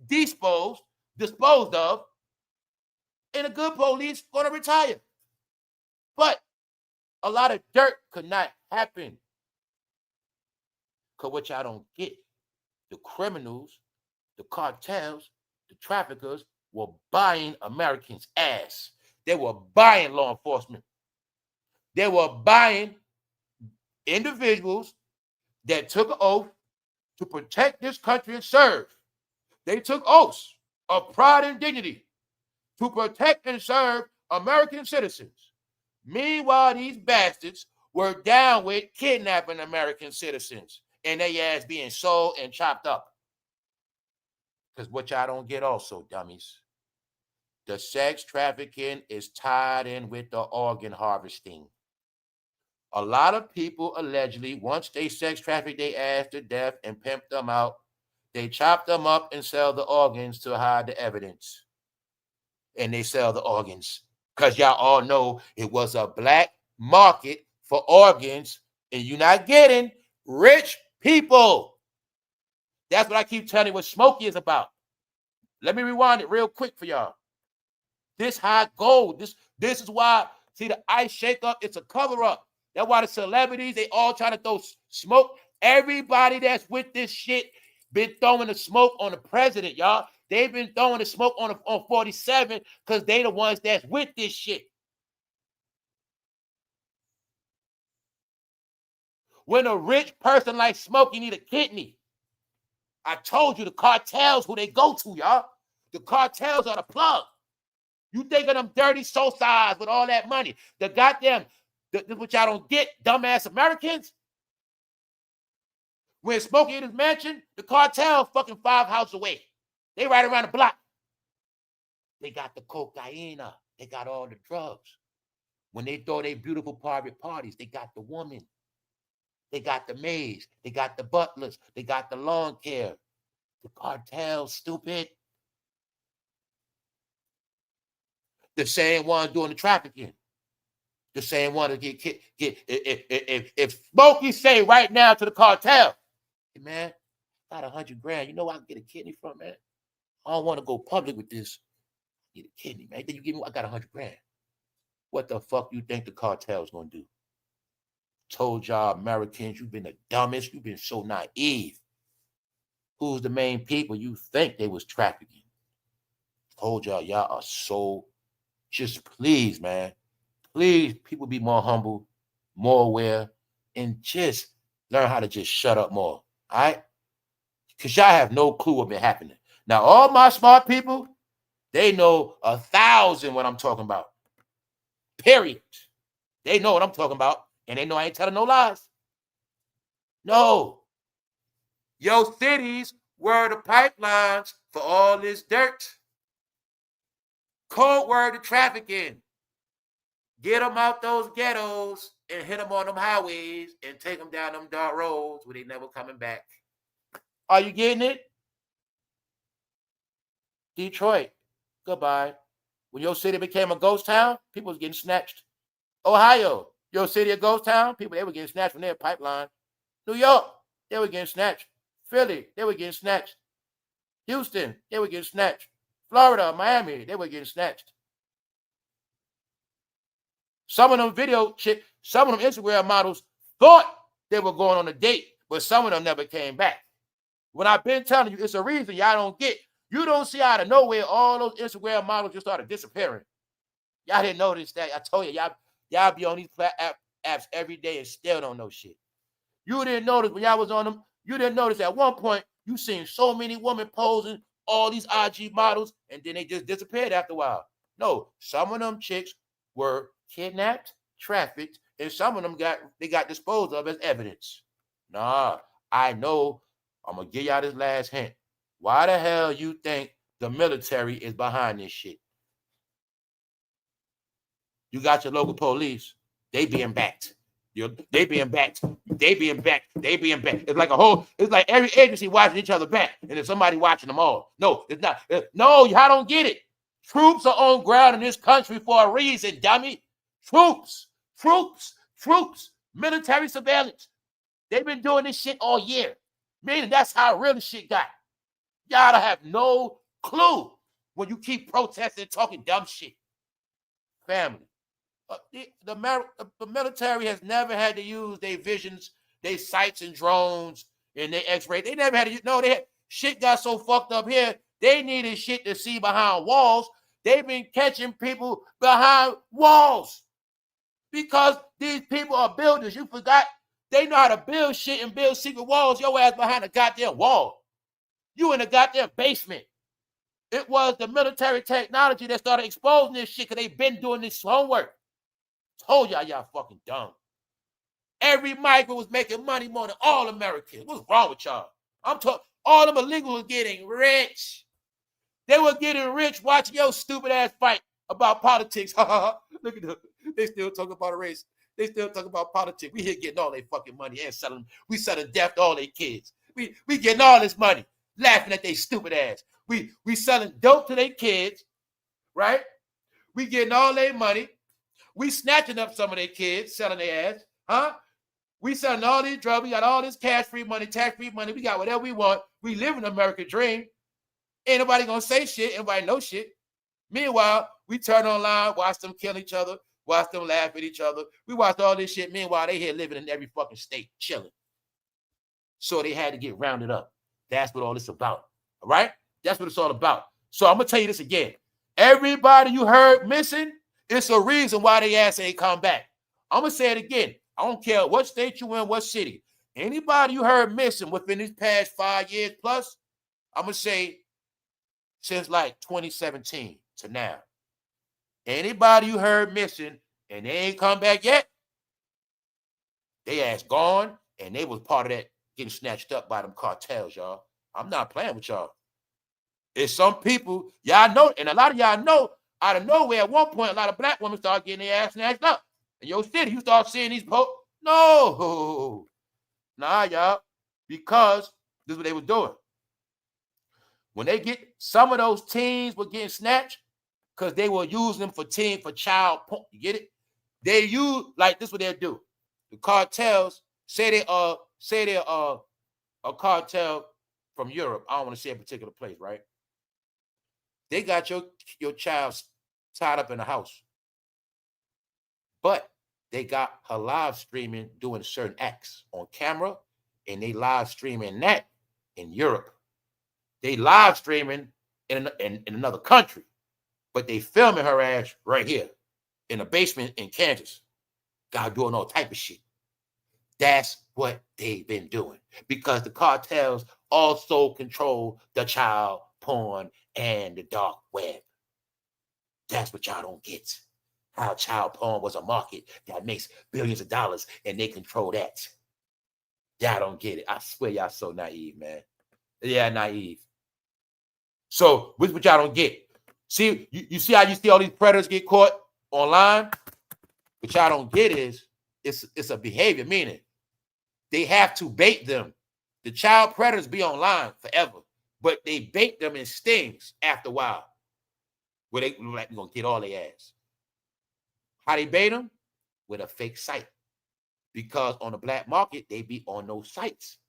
disposed of, and a good police going to retire. But a lot of dirt could not happen. Because what y'all don't get, the criminals, the cartels, the traffickers were buying Americans' ass. They were buying law enforcement. They were buying individuals that took an oath to protect this country and serve. They took oaths of pride and dignity to protect and serve American citizens. Meanwhile, these bastards were down with kidnapping American citizens and they ass being sold and chopped up. Because what y'all don't get also, dummies, the sex trafficking is tied in with the organ harvesting. A lot of people allegedly, once they sex traffic their ass to death and pimp them out, they chop them up and sell the organs to hide the evidence. And they sell the organs. Because y'all all know it was a black market for organs, and you're not getting rich people. That's what I keep telling you what SMOKEY is about. Let me rewind it real quick for y'all. This high gold, this is why, see the ice shake up, it's a cover up. That's why the celebrities, they all trying to throw smoke. Everybody that's with this shit been throwing the smoke on the president, y'all. They've been throwing the smoke on 47 because they the ones that's with this shit. When a rich person like Smokey need a kidney, I told you the cartels who they go to, y'all. The cartels are the plug. You think of them dirty socials with all that money. The goddamn, which y'all don't get, dumbass Americans. When Smokey in his mansion, the cartel fucking 5 houses away. They right around the block. They got the cocaine. They got all the drugs. When they throw their beautiful private parties, they got the woman. They got the maids. They got the butlers. They got the lawn care. The cartel, stupid. The same ones doing the trafficking. The same one to get if Smokey say right now to the cartel, hey man, I got $100 grand. You know I can get a kidney from, man. I don't want to go public with this. Get a kidney, man. Then you give me, I got $100 grand. What the fuck you think the cartel's gonna do? Told y'all Americans, you've been the dumbest. You've been so naive. Who's the main people you think they was trafficking? Told y'all are so, just please, man. Please, people be more humble, more aware, and just learn how to just shut up more. All right? Because y'all have no clue what been happening. Now, all my smart people, they know 1,000 what I'm talking about. Period. They know what I'm talking about. And they know I ain't telling no lies. No. Your cities were the pipelines for all this dirt. Code word to trafficking. Get them out those ghettos and hit them on them highways and take them down them dark roads where they never coming back. Are you getting it? Detroit, goodbye. When your city became a ghost town, people was getting snatched. Ohio, your city a ghost town, people, they were getting snatched from their pipeline. New York, they were getting snatched. Philly, they were getting snatched. Houston, they were getting snatched. Florida, Miami, they were getting snatched. Some of them some of them Instagram models thought they were going on a date, but some of them never came back. When I've been telling you, it's a reason y'all don't get. You don't see out of nowhere all those Instagram models just started disappearing. Y'all didn't notice that. I told you, y'all be on these apps every day and still don't know shit. You didn't notice when y'all was on them. You didn't notice at one point you seen so many women posing, all these IG models, and then they just disappeared after a while. No, some of them chicks were kidnapped, trafficked, and some of them got disposed of as evidence. Nah, I know. I'm gonna give y'all this last hint. Why the hell you think the military is behind this shit? You got your local police. They being backed. They being backed. They being backed. They being backed. It's like every agency watching each other back, and there's somebody watching them all. No, it's not. No, y'all don't get it. Troops are on ground in this country for a reason, dummy. Troops. Military surveillance. They've been doing this shit all year. Meaning that's how real the shit got. Y'all don't have no clue when you keep protesting and talking dumb shit. Family. The military has never had to use their visions, their sights and drones, and their x-ray. They never had to use, no, shit got so fucked up here, they needed shit to see behind walls. They've been catching people behind walls because these people are builders. You forgot they know how to build shit and build secret walls. Your ass behind a goddamn wall. You in a goddamn basement. It was the military technology that started exposing this shit because they've been doing this homework. Told y'all fucking dumb. Every migrant was making money more than all Americans. What's wrong with y'all? I'm talking, all them illegals were getting rich. They were getting rich watching your stupid ass fight about politics. Look at them. They still talking about a race. They still talking about politics. We here getting all their fucking money and selling. We selling death to all their kids. We getting all this money, laughing at their stupid ass. We selling dope to their kids, right? We getting all their money. We snatching up some of their kids, selling their ass, huh? We selling all these drugs. We got all this cash-free money, tax-free money. We got whatever we want. We live in the American dream. Ain't nobody gonna say shit. Everybody know shit. Meanwhile, we turn online, watch them kill each other, watch them laugh at each other. We watch all this shit. Meanwhile, they here living in every fucking state, chilling. So they had to get rounded up. That's what all this about. All right? That's what it's all about. So I'm going to tell you this again. Everybody you heard missing, it's a reason why they ass ain't come back. I'm going to say it again. I don't care what state you in, what city. Anybody you heard missing within these past 5 years plus, I'm going to say since like 2017 to now. Anybody you heard missing and they ain't come back yet, they ass gone, and they was part of that getting snatched up by them cartels, y'all. I'm not playing with y'all. It's some people, y'all know, and a lot of y'all know, out of nowhere, at one point, a lot of black women start getting their ass snatched up. In your city, you start seeing these posts. No. Nah, y'all. Because this is what they was doing. When they get, some of those teens were getting snatched because they were using them for child porn. You get it? They use, like, this is what they'll do. The cartels, say they're a cartel from Europe. I don't want to say a particular place, right? They got your child tied up in a house. But they got her live streaming doing certain acts on camera, and they live streaming that in Europe. They live streaming in another country, but they filming her ass right here in a basement in Kansas. God doing all type of shit. That's what they've been doing because the cartels also control the child porn and the dark web. That's what y'all don't get. How child porn was a market that makes billions of dollars and they control that. Y'all don't get it. I swear y'all so naive, man. Yeah, naive. So, which what y'all don't get. See, you see how you see all these predators get caught online? What y'all don't get is it's a behavior, meaning they have to bait them. The child predators be online forever, but they bait them in stings after a while. Where they like gonna get all their ass. How they bait them? With a fake site. Because on the black market, they be on those sites.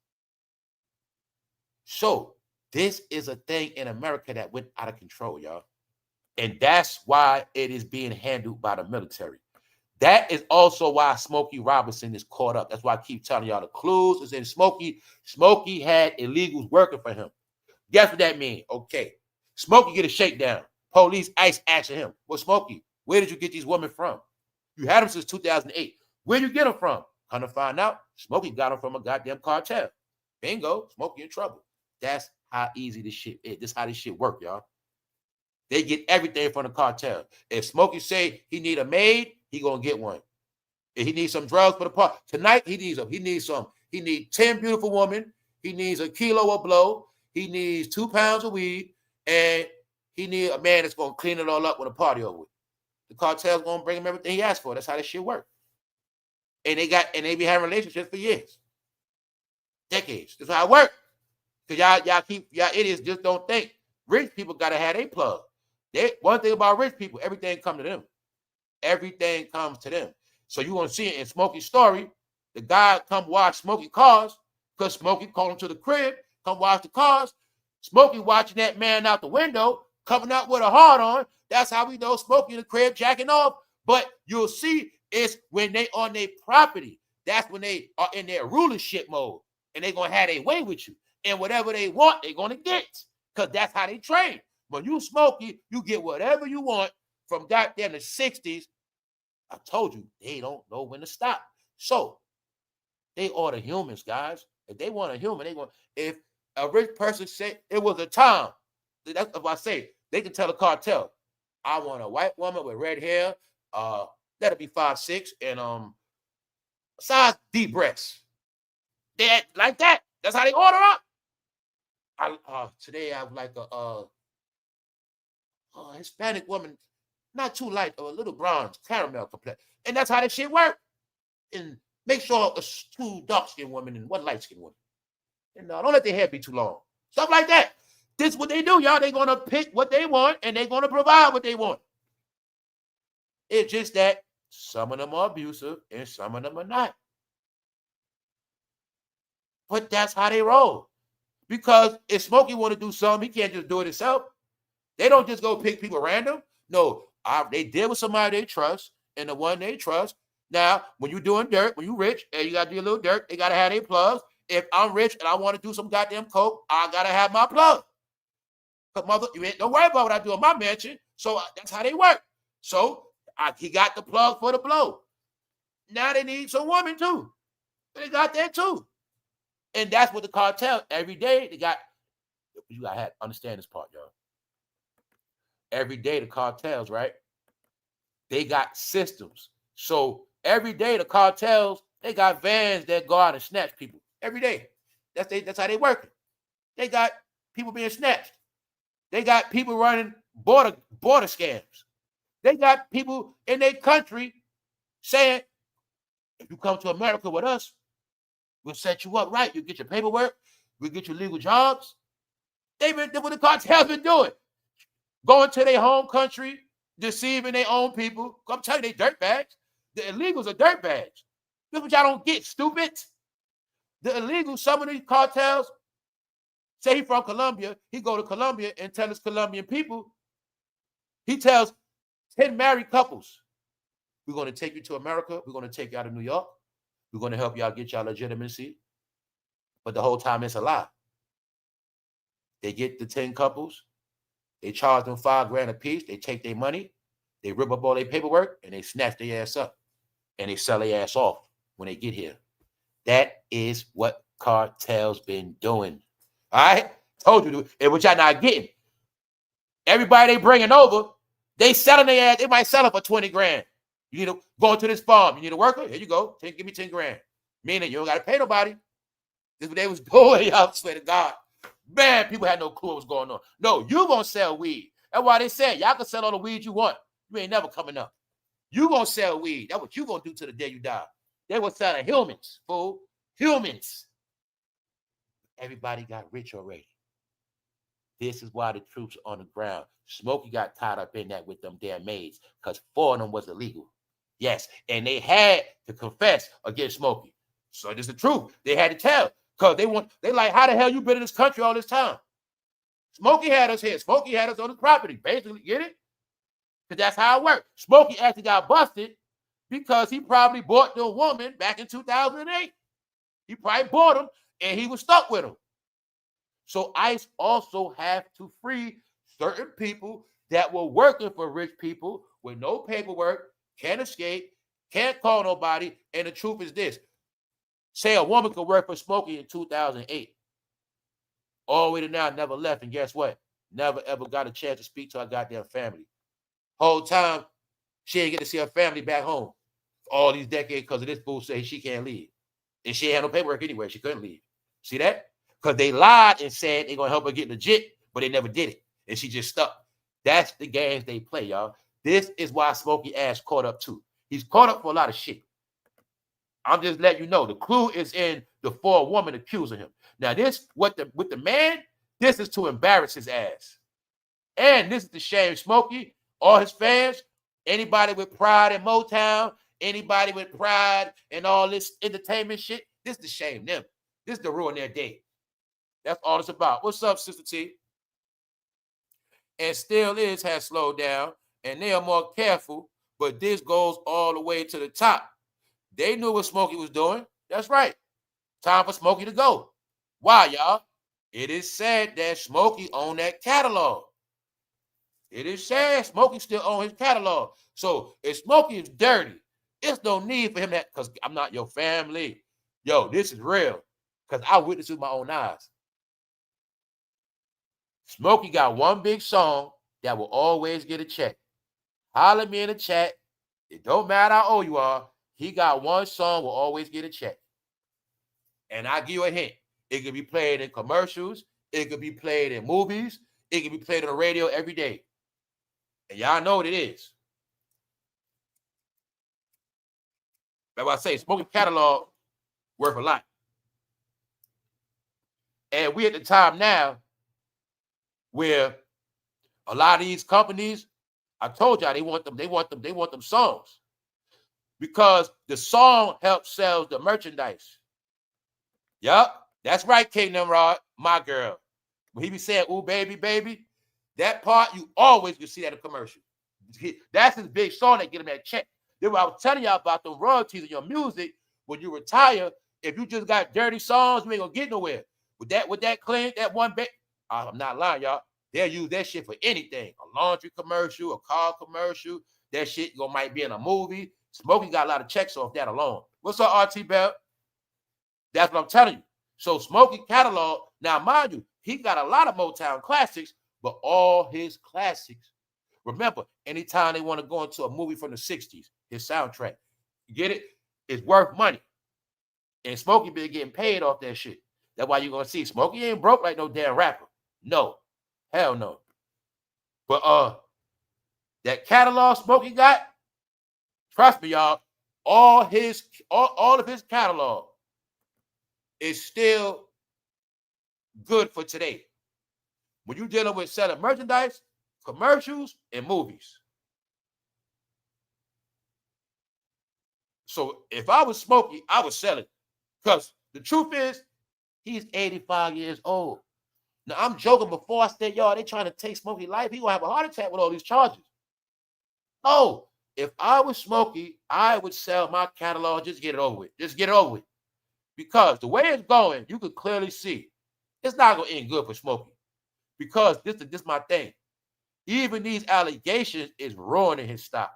So this is a thing in America that went out of control, y'all. And that's why it is being handled by the military. That is also why Smokey Robinson is caught up. That's why I keep telling y'all the clues is in Smokey. Smokey had illegals working for him. Guess what that means? Okay. Smokey get a shakedown. Police ice action him. Well, Smokey, where did you get these women from? You had them since 2008. Where you get them from? Come to find out, Smokey got them from a goddamn cartel. Bingo, Smokey in trouble. That's how easy this shit is. This is how this shit work, y'all. They get everything from the cartel. If Smokey say he need a maid, he gonna get one. If he needs some drugs for the party tonight, he needs some. He needs 10 beautiful women. He needs a kilo of blow. He needs 2 pounds of weed, and he needs a man that's gonna clean it all up when the party over with. The cartel's gonna bring him everything he asked for. That's how this shit works. And they be having relationships for years, decades. That's how it works. Cause y'all idiots just don't think rich people gotta have a plug. One thing about rich people, everything comes to them. Everything comes to them. So you want to see it in Smokey's story. The guy come watch Smokey cars because Smokey called him to the crib, come watch the cars. Smokey watching that man out the window, coming out with a heart on. That's how we know Smokey in the crib jacking off. But you'll see it's when they on their property. That's when they are in their rulership mode. And they're going to have their way with you. And whatever they want, they're going to get. Because that's how they train. When you Smokey, you get whatever you want from goddamn the 60s. I told you, they don't know when to stop. So, they are the humans, guys. If they want a human, if a rich person said it was a time, that's what I say. They can tell the cartel, I want a white woman with red hair, that'll be 5'6", and size D breasts. They act like that. That's how they order up. Today I would like a Hispanic woman, not too light, or a little bronze, caramel complex. And that's how that shit work. And make sure it's 2 dark-skinned women and 1 light-skinned woman. And don't let their hair be too long. Stuff like that. This is what they do, y'all. They're going to pick what they want, and they're going to provide what they want. It's just that some of them are abusive, and some of them are not. But that's how they roll. Because if Smokey want to do something, he can't just do it himself. They don't just go pick people random. No, they deal with somebody they trust, and the one they trust. Now, when you're doing dirt, when you're rich, and you got to do a little dirt, they got to have their plugs. If I'm rich and I want to do some goddamn coke, I got to have my plug. But mother, you ain't don't worry about what I do in my mansion. So that's how they work. So he got the plug for the blow. Now they need some woman too. They got that too. And that's what the cartel every day they got. You gotta understand this part, y'all. Every day the cartels, right? They got systems. So every day the cartels, they got vans that go out and snatch people. Every day. That's how they working. They got people being snatched. They got people running border scams. They got people in their country saying, if you come to America with us, we'll set you up right. You get your paperwork. We'll get you legal jobs. They've been what the cartels been doing. Going to their home country, deceiving their own people. I'm telling you, they dirtbags. The illegals are dirtbags. This what y'all don't get, stupid. The illegals, some of these cartels, say he from Colombia, he go to Colombia and tell his Colombian people, he tells 10 married couples, we're going to take you to America, we're going to take you out of New York, we're going to help y'all get y'all legitimacy. But the whole time it's a lie. They get the 10 couples, they charge them $5,000 a piece, they take their money, they rip up all their paperwork, and they snatch their ass up. And they sell their ass off when they get here. That is what cartels been doing. All right? Told you, and what y'all not getting. Everybody they bringing over, they selling their ass, they might sell it for $20,000. You need to go to this farm. You need a worker? Here you go. Give me $10,000. Meaning you don't got to pay nobody. This is what they was doing, y'all. Swear to God. Man, people had no clue what was going on. No, you gonna sell weed. That's why they said y'all can sell all the weed you want. You ain't never coming up. You gonna sell weed. That's what you gonna do to the day you die. They were selling humans, fool. Humans. Everybody got rich already. This is why the troops are on the ground. Smokey got tied up in that with them damn maids because 4 of them was illegal. Yes, and they had to confess against Smokey. So this is the truth. They had to tell because they like, how the hell you been in this country all this time? Smokey had us here. Smokey had us on his property. Basically, get it? Because that's how it worked. Smokey actually got busted because he probably bought the woman back in 2008. He probably bought him and he was stuck with him. So ICE also have to free certain people that were working for rich people with no paperwork, can't escape, can't call nobody. And the truth is this. Say a woman could work for Smokey in 2008. All the way to now, never left. And guess what? Never ever got a chance to speak to her goddamn family. Whole time, she ain't get to see her family back home. All these decades because of this fool say she can't leave. And she ain't had no paperwork anyway. She couldn't leave. See that? Because they lied and said they're going to help her get legit, but they never did it. And she just stuck. That's the games they play, y'all. This is why Smokey ass caught up too. He's caught up for a lot of shit. I'm just letting you know. The clue is in the 4 women accusing him. Now, this, with the man, this is to embarrass his ass. And this is to shame Smokey, all his fans, anybody with pride in Motown, anybody with pride and all this entertainment shit, this is to shame them. This is to ruin their day. That's all it's about. What's up, Sister T? And still has slowed down, and they are more careful, but this goes all the way to the top. They knew what Smokey was doing. That's right. Time for Smokey to go. Why, y'all? It is said that Smokey owned that catalog. It is sad Smokey still owns his catalog. So if Smokey is dirty, it's no need for him that, because I'm not your family. Yo, this is real. Because I witnessed it with my own eyes. Smokey got one big song that will always get a check. Holler at me in the chat. It don't matter how old you are. He got one song will always get a check. And I'll give you a hint. It could be played in commercials. It could be played in movies. It could be played on the radio every day. And y'all know what it is. That's why I say Smokey catalog worth a lot. And we at the time now where a lot of these companies, I told y'all they want them songs. Because the song helps sell the merchandise. Yup, that's right, King Nimrod, my girl. When he be saying, ooh, baby, baby, that part, you always can see that in commercial. That's his big song that get him that check. Then what I was telling y'all about the royalties of your music, when you retire, if you just got dirty songs, you ain't gonna get nowhere. With that clean, that one bit, I'm not lying, y'all. They'll use that shit for anything. A laundry commercial, a car commercial. That shit might be in a movie. Smokey got a lot of checks off that alone. What's up, RT Bell? That's what I'm telling you. So Smokey catalog, now mind you, he got a lot of Motown classics, but all his classics. Remember, anytime they want to go into a movie from the 60s, his soundtrack, you get it? It's worth money. And Smokey been getting paid off that shit. That's why you're going to see Smokey ain't broke like no damn rapper. No. Hell no. But that catalog Smokey got, trust me, y'all, all of his catalog is still good for today. When you're dealing with selling merchandise, commercials, and movies. So if I was Smokey, I would sell it. Because the truth is, he's 85 years old. Now, I'm joking before I said, y'all, they trying to take Smokey life. He going to have a heart attack with all these charges. No. If I was Smokey, I would sell my catalog. Just get it over with. Just get it over with. Because the way it's going, you can clearly see it's not going to end good for Smokey. Because this is my thing. Even these allegations is ruining his stock.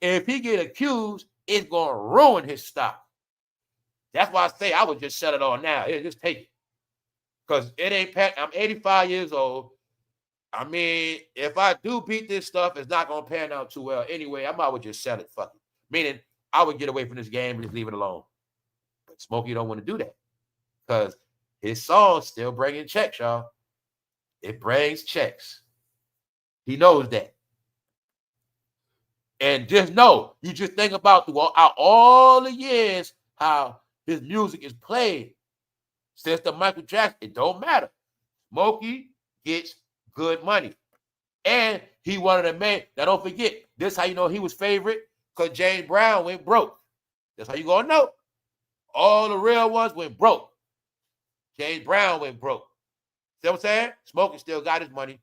If he get accused, it's going to ruin his stock. That's why I say I would just sell it all now. Just take it. Because it ain't packed. I'm 85 years old. I mean, if I do beat this stuff, it's not going to pan out too well. Anyway, I might as well just sell it. Fuck it. Meaning, I would get away from this game and just leave it alone. But Smokey don't want to do that. Because his song's still bringing checks, y'all. It brings checks. He knows that. And just know, you just think about throughout all the years how his music is played. Since the Michael Jackson, it don't matter. Smokey gets good money. And he one of the men. Now don't forget, this how you know he was favorite, because James Brown went broke. That's how you gonna know. All the real ones went broke. James Brown went broke. See what I'm saying? Smokey still got his money.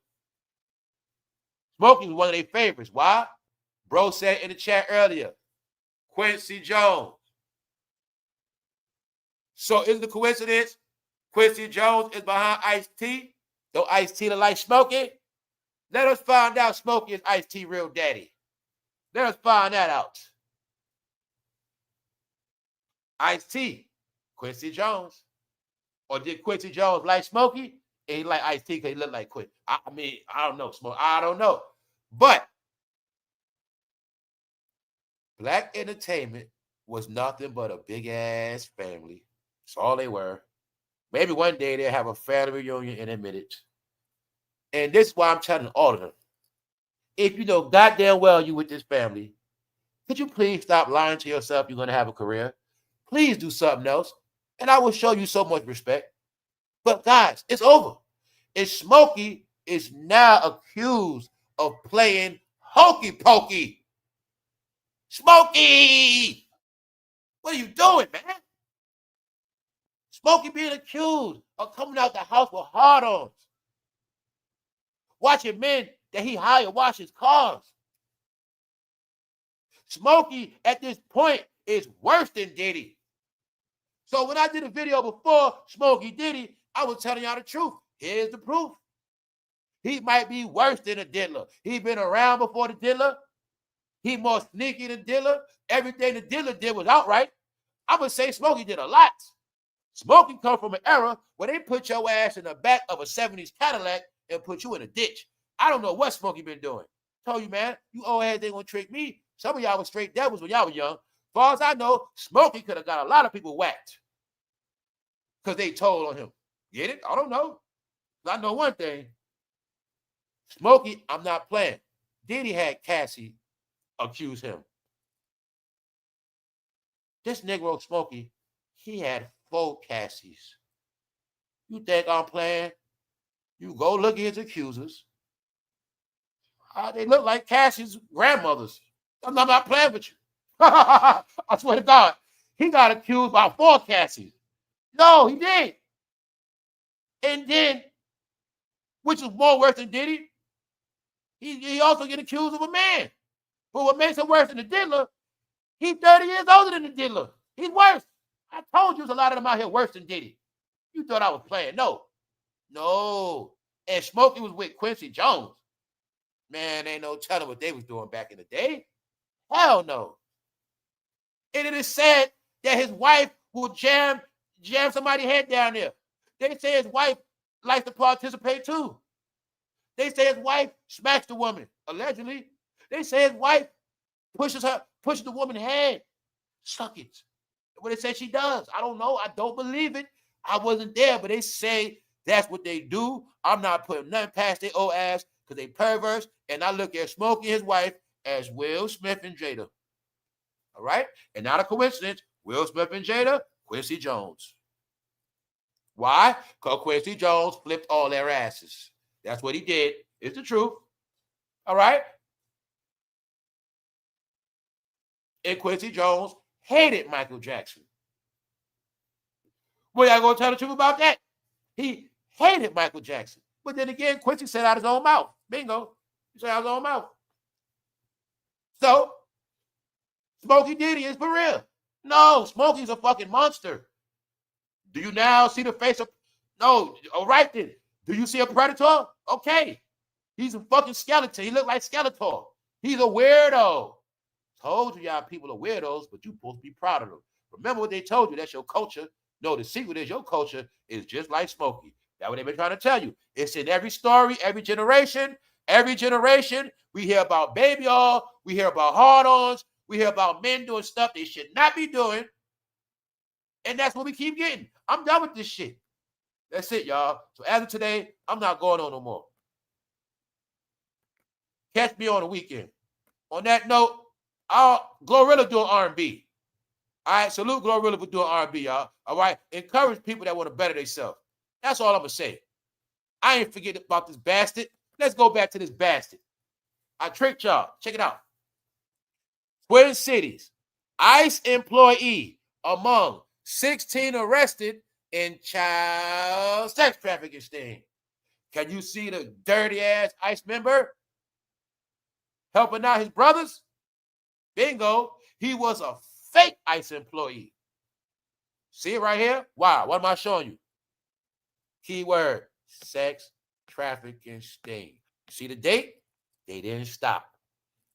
Smokey was one of their favorites. Why? Bro said in the chat earlier, Quincy Jones. So is it a coincidence Quincy Jones is behind Ice-T? Though Ice-T look like Smokey? Let us find out Smokey is Ice-T real daddy. Let us find that out. Ice-T, Quincy Jones. Or did Quincy Jones like Smokey? And he like Ice-T because he looked like Quincy. I mean, I don't know, Smokey. I don't know. But Black Entertainment was nothing but a big-ass family. That's all they were. Maybe one day they'll have a family reunion and admit it. And this is why I'm telling all of them. If you know goddamn well you with this family, could you please stop lying to yourself you're going to have a career? Please do something else, and I will show you so much respect. But guys, it's over. And Smokey is now accused of playing hokey pokey. Smokey! What are you doing, man? Smokey being accused of coming out the house with hard-ons. Watching men that he hired wash his cars. Smokey, at this point, is worse than Diddy. So when I did a video before Smokey Diddy, I was telling y'all the truth. Here's the proof. He might be worse than a diddler. He been around before the diddler. He more sneaky than diddler. Everything the diddler did was outright. I would say Smokey did a lot. Smokey come from an era where they put your ass in the back of a 70s Cadillac and put you in a ditch. I don't know what Smokey been doing. Told you, man, you old heads ain't gonna trick me. Some of y'all was straight devils when y'all was young. As far as I know, Smokey could have got a lot of people whacked because they told on him. Get it? I don't know. I know one thing. Smokey, I'm not playing. Diddy had Cassie accuse him. This Negro Smokey, he had 4 Cassies. You think I'm playing? You go look at his accusers. They look like Cassie's grandmothers. I'm not playing with you. I swear to God. He got accused by 4 Cassies. No, he did. And then, which is more worse than Diddy, he also get accused of a man. But what makes him worse than the diddler, he's 30 years older than the diddler. He's worse. I told you there's a lot of them out here worse than Diddy. You thought I was playing. No. and Smokey was with Quincy Jones. Man, ain't no telling what they was doing back in the day. Hell no. And it is said that his wife will jam somebody's head down there. They say his wife likes to participate too. They say his wife smacks the woman, allegedly. They say his wife pushes the woman's head, suck it. What they say she does. I don't know. I don't believe it. I wasn't there, but they say that's what they do. I'm not putting nothing past their old ass because they perverse. And I look at Smokey and his wife as Will Smith and Jada. All right? And not a coincidence, Will Smith and Jada, Quincy Jones. Why? Because Quincy Jones flipped all their asses. That's what he did. It's the truth. All right? And Quincy Jones hated Michael Jackson. Well, y'all gonna tell the truth about that? He hated Michael Jackson. But then again, Quincy said out his own mouth. Bingo. He said out his own mouth. So, Smokey Diddy is for real. No, Smokey's a fucking monster. Do you now see the face of... No, all right then. Do you see a predator? Okay. He's a fucking skeleton. He look like Skeletor. He's a weirdo. Told you y'all people are weirdos, but you're supposed to be proud of them. Remember what they told you. That's your culture. No, the secret is your culture is just like Smokey. That's what they've been trying to tell you. It's in every story, every generation. Every generation, we hear about baby oil. We hear about hard-ons. We hear about men doing stuff they should not be doing. And that's what we keep getting. I'm done with this shit. That's it, y'all. So as of today, I'm not going on no more. Catch me on the weekend. On that note, GLORILLA doing R&B. All right, salute GLORILLA for doing R&B, y'all. All right, encourage people that want to better themselves. That's all I'm going to say. I ain't forget about this bastard. Let's go back to this bastard. I tricked y'all. Check it out. Twin Cities. ICE employee among 16 arrested in child sex trafficking sting. Can you see the dirty-ass ICE member helping out his brothers? Bingo. He was a fake ICE employee. See it right here? Wow. What am I showing you? Keyword, sex trafficking sting. See the date? They didn't stop.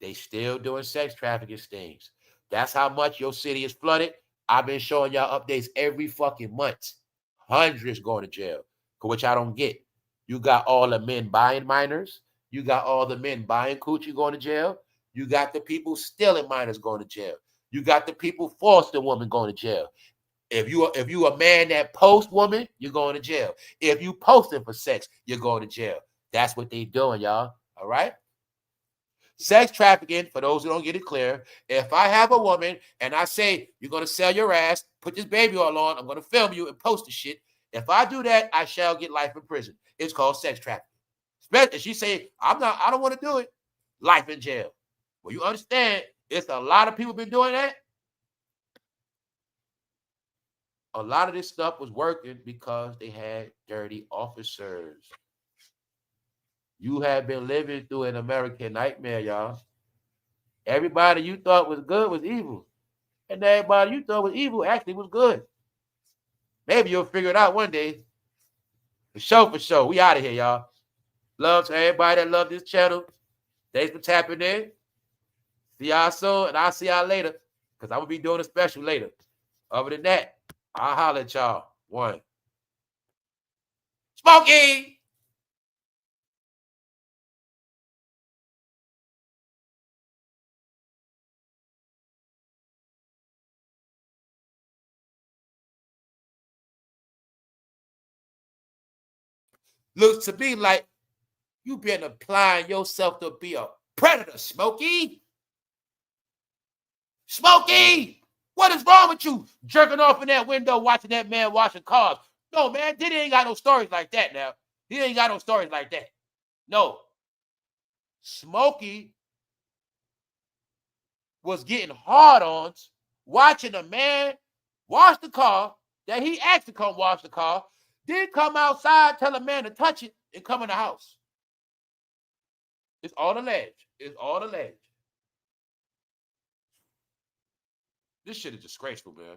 They still doing sex trafficking stings. That's how much your city is flooded. I've been showing y'all updates every fucking month. Hundreds going to jail, which I don't get. You got all the men buying minors. You got all the men buying coochie going to jail. You got the people stealing minors going to jail. You got the people forcing women going to jail. If you a man that post woman, you're going to jail. If you posting for sex, you're going to jail. That's what they doing, y'all. All right? Sex trafficking, for those who don't get it clear, if I have a woman and I say, you're going to sell your ass, put this baby all on, I'm going to film you and post the shit. If I do that, I shall get life in prison. It's called sex trafficking. Especially if she say, I don't want to do it, life in jail. Well, you understand, it's a lot of people been doing that. A lot of this stuff was working because they had dirty officers. You have been living through an American nightmare, y'all. Everybody you thought was good was evil. And everybody you thought was evil actually was good. Maybe you'll figure it out one day. For sure. We out of here, y'all. Love to everybody that love this channel. Thanks for tapping in. See y'all soon, and I'll see y'all later. Because I'm going to be doing a special later. Other than that, I'll holler at y'all. One. Smokey! Looks to me like you've been applying yourself to be a predator, Smokey. Smokey! What is wrong with you? Jerking off in that window, watching that man washing cars. No, man, Diddy ain't got no stories like that now. He ain't got no stories like that. No. Smokey was getting hard-ons watching a man wash the car that he asked to come wash the car, then come outside, tell a man to touch it, and come in the house. It's all alleged. It's all alleged. This shit is disgraceful, man.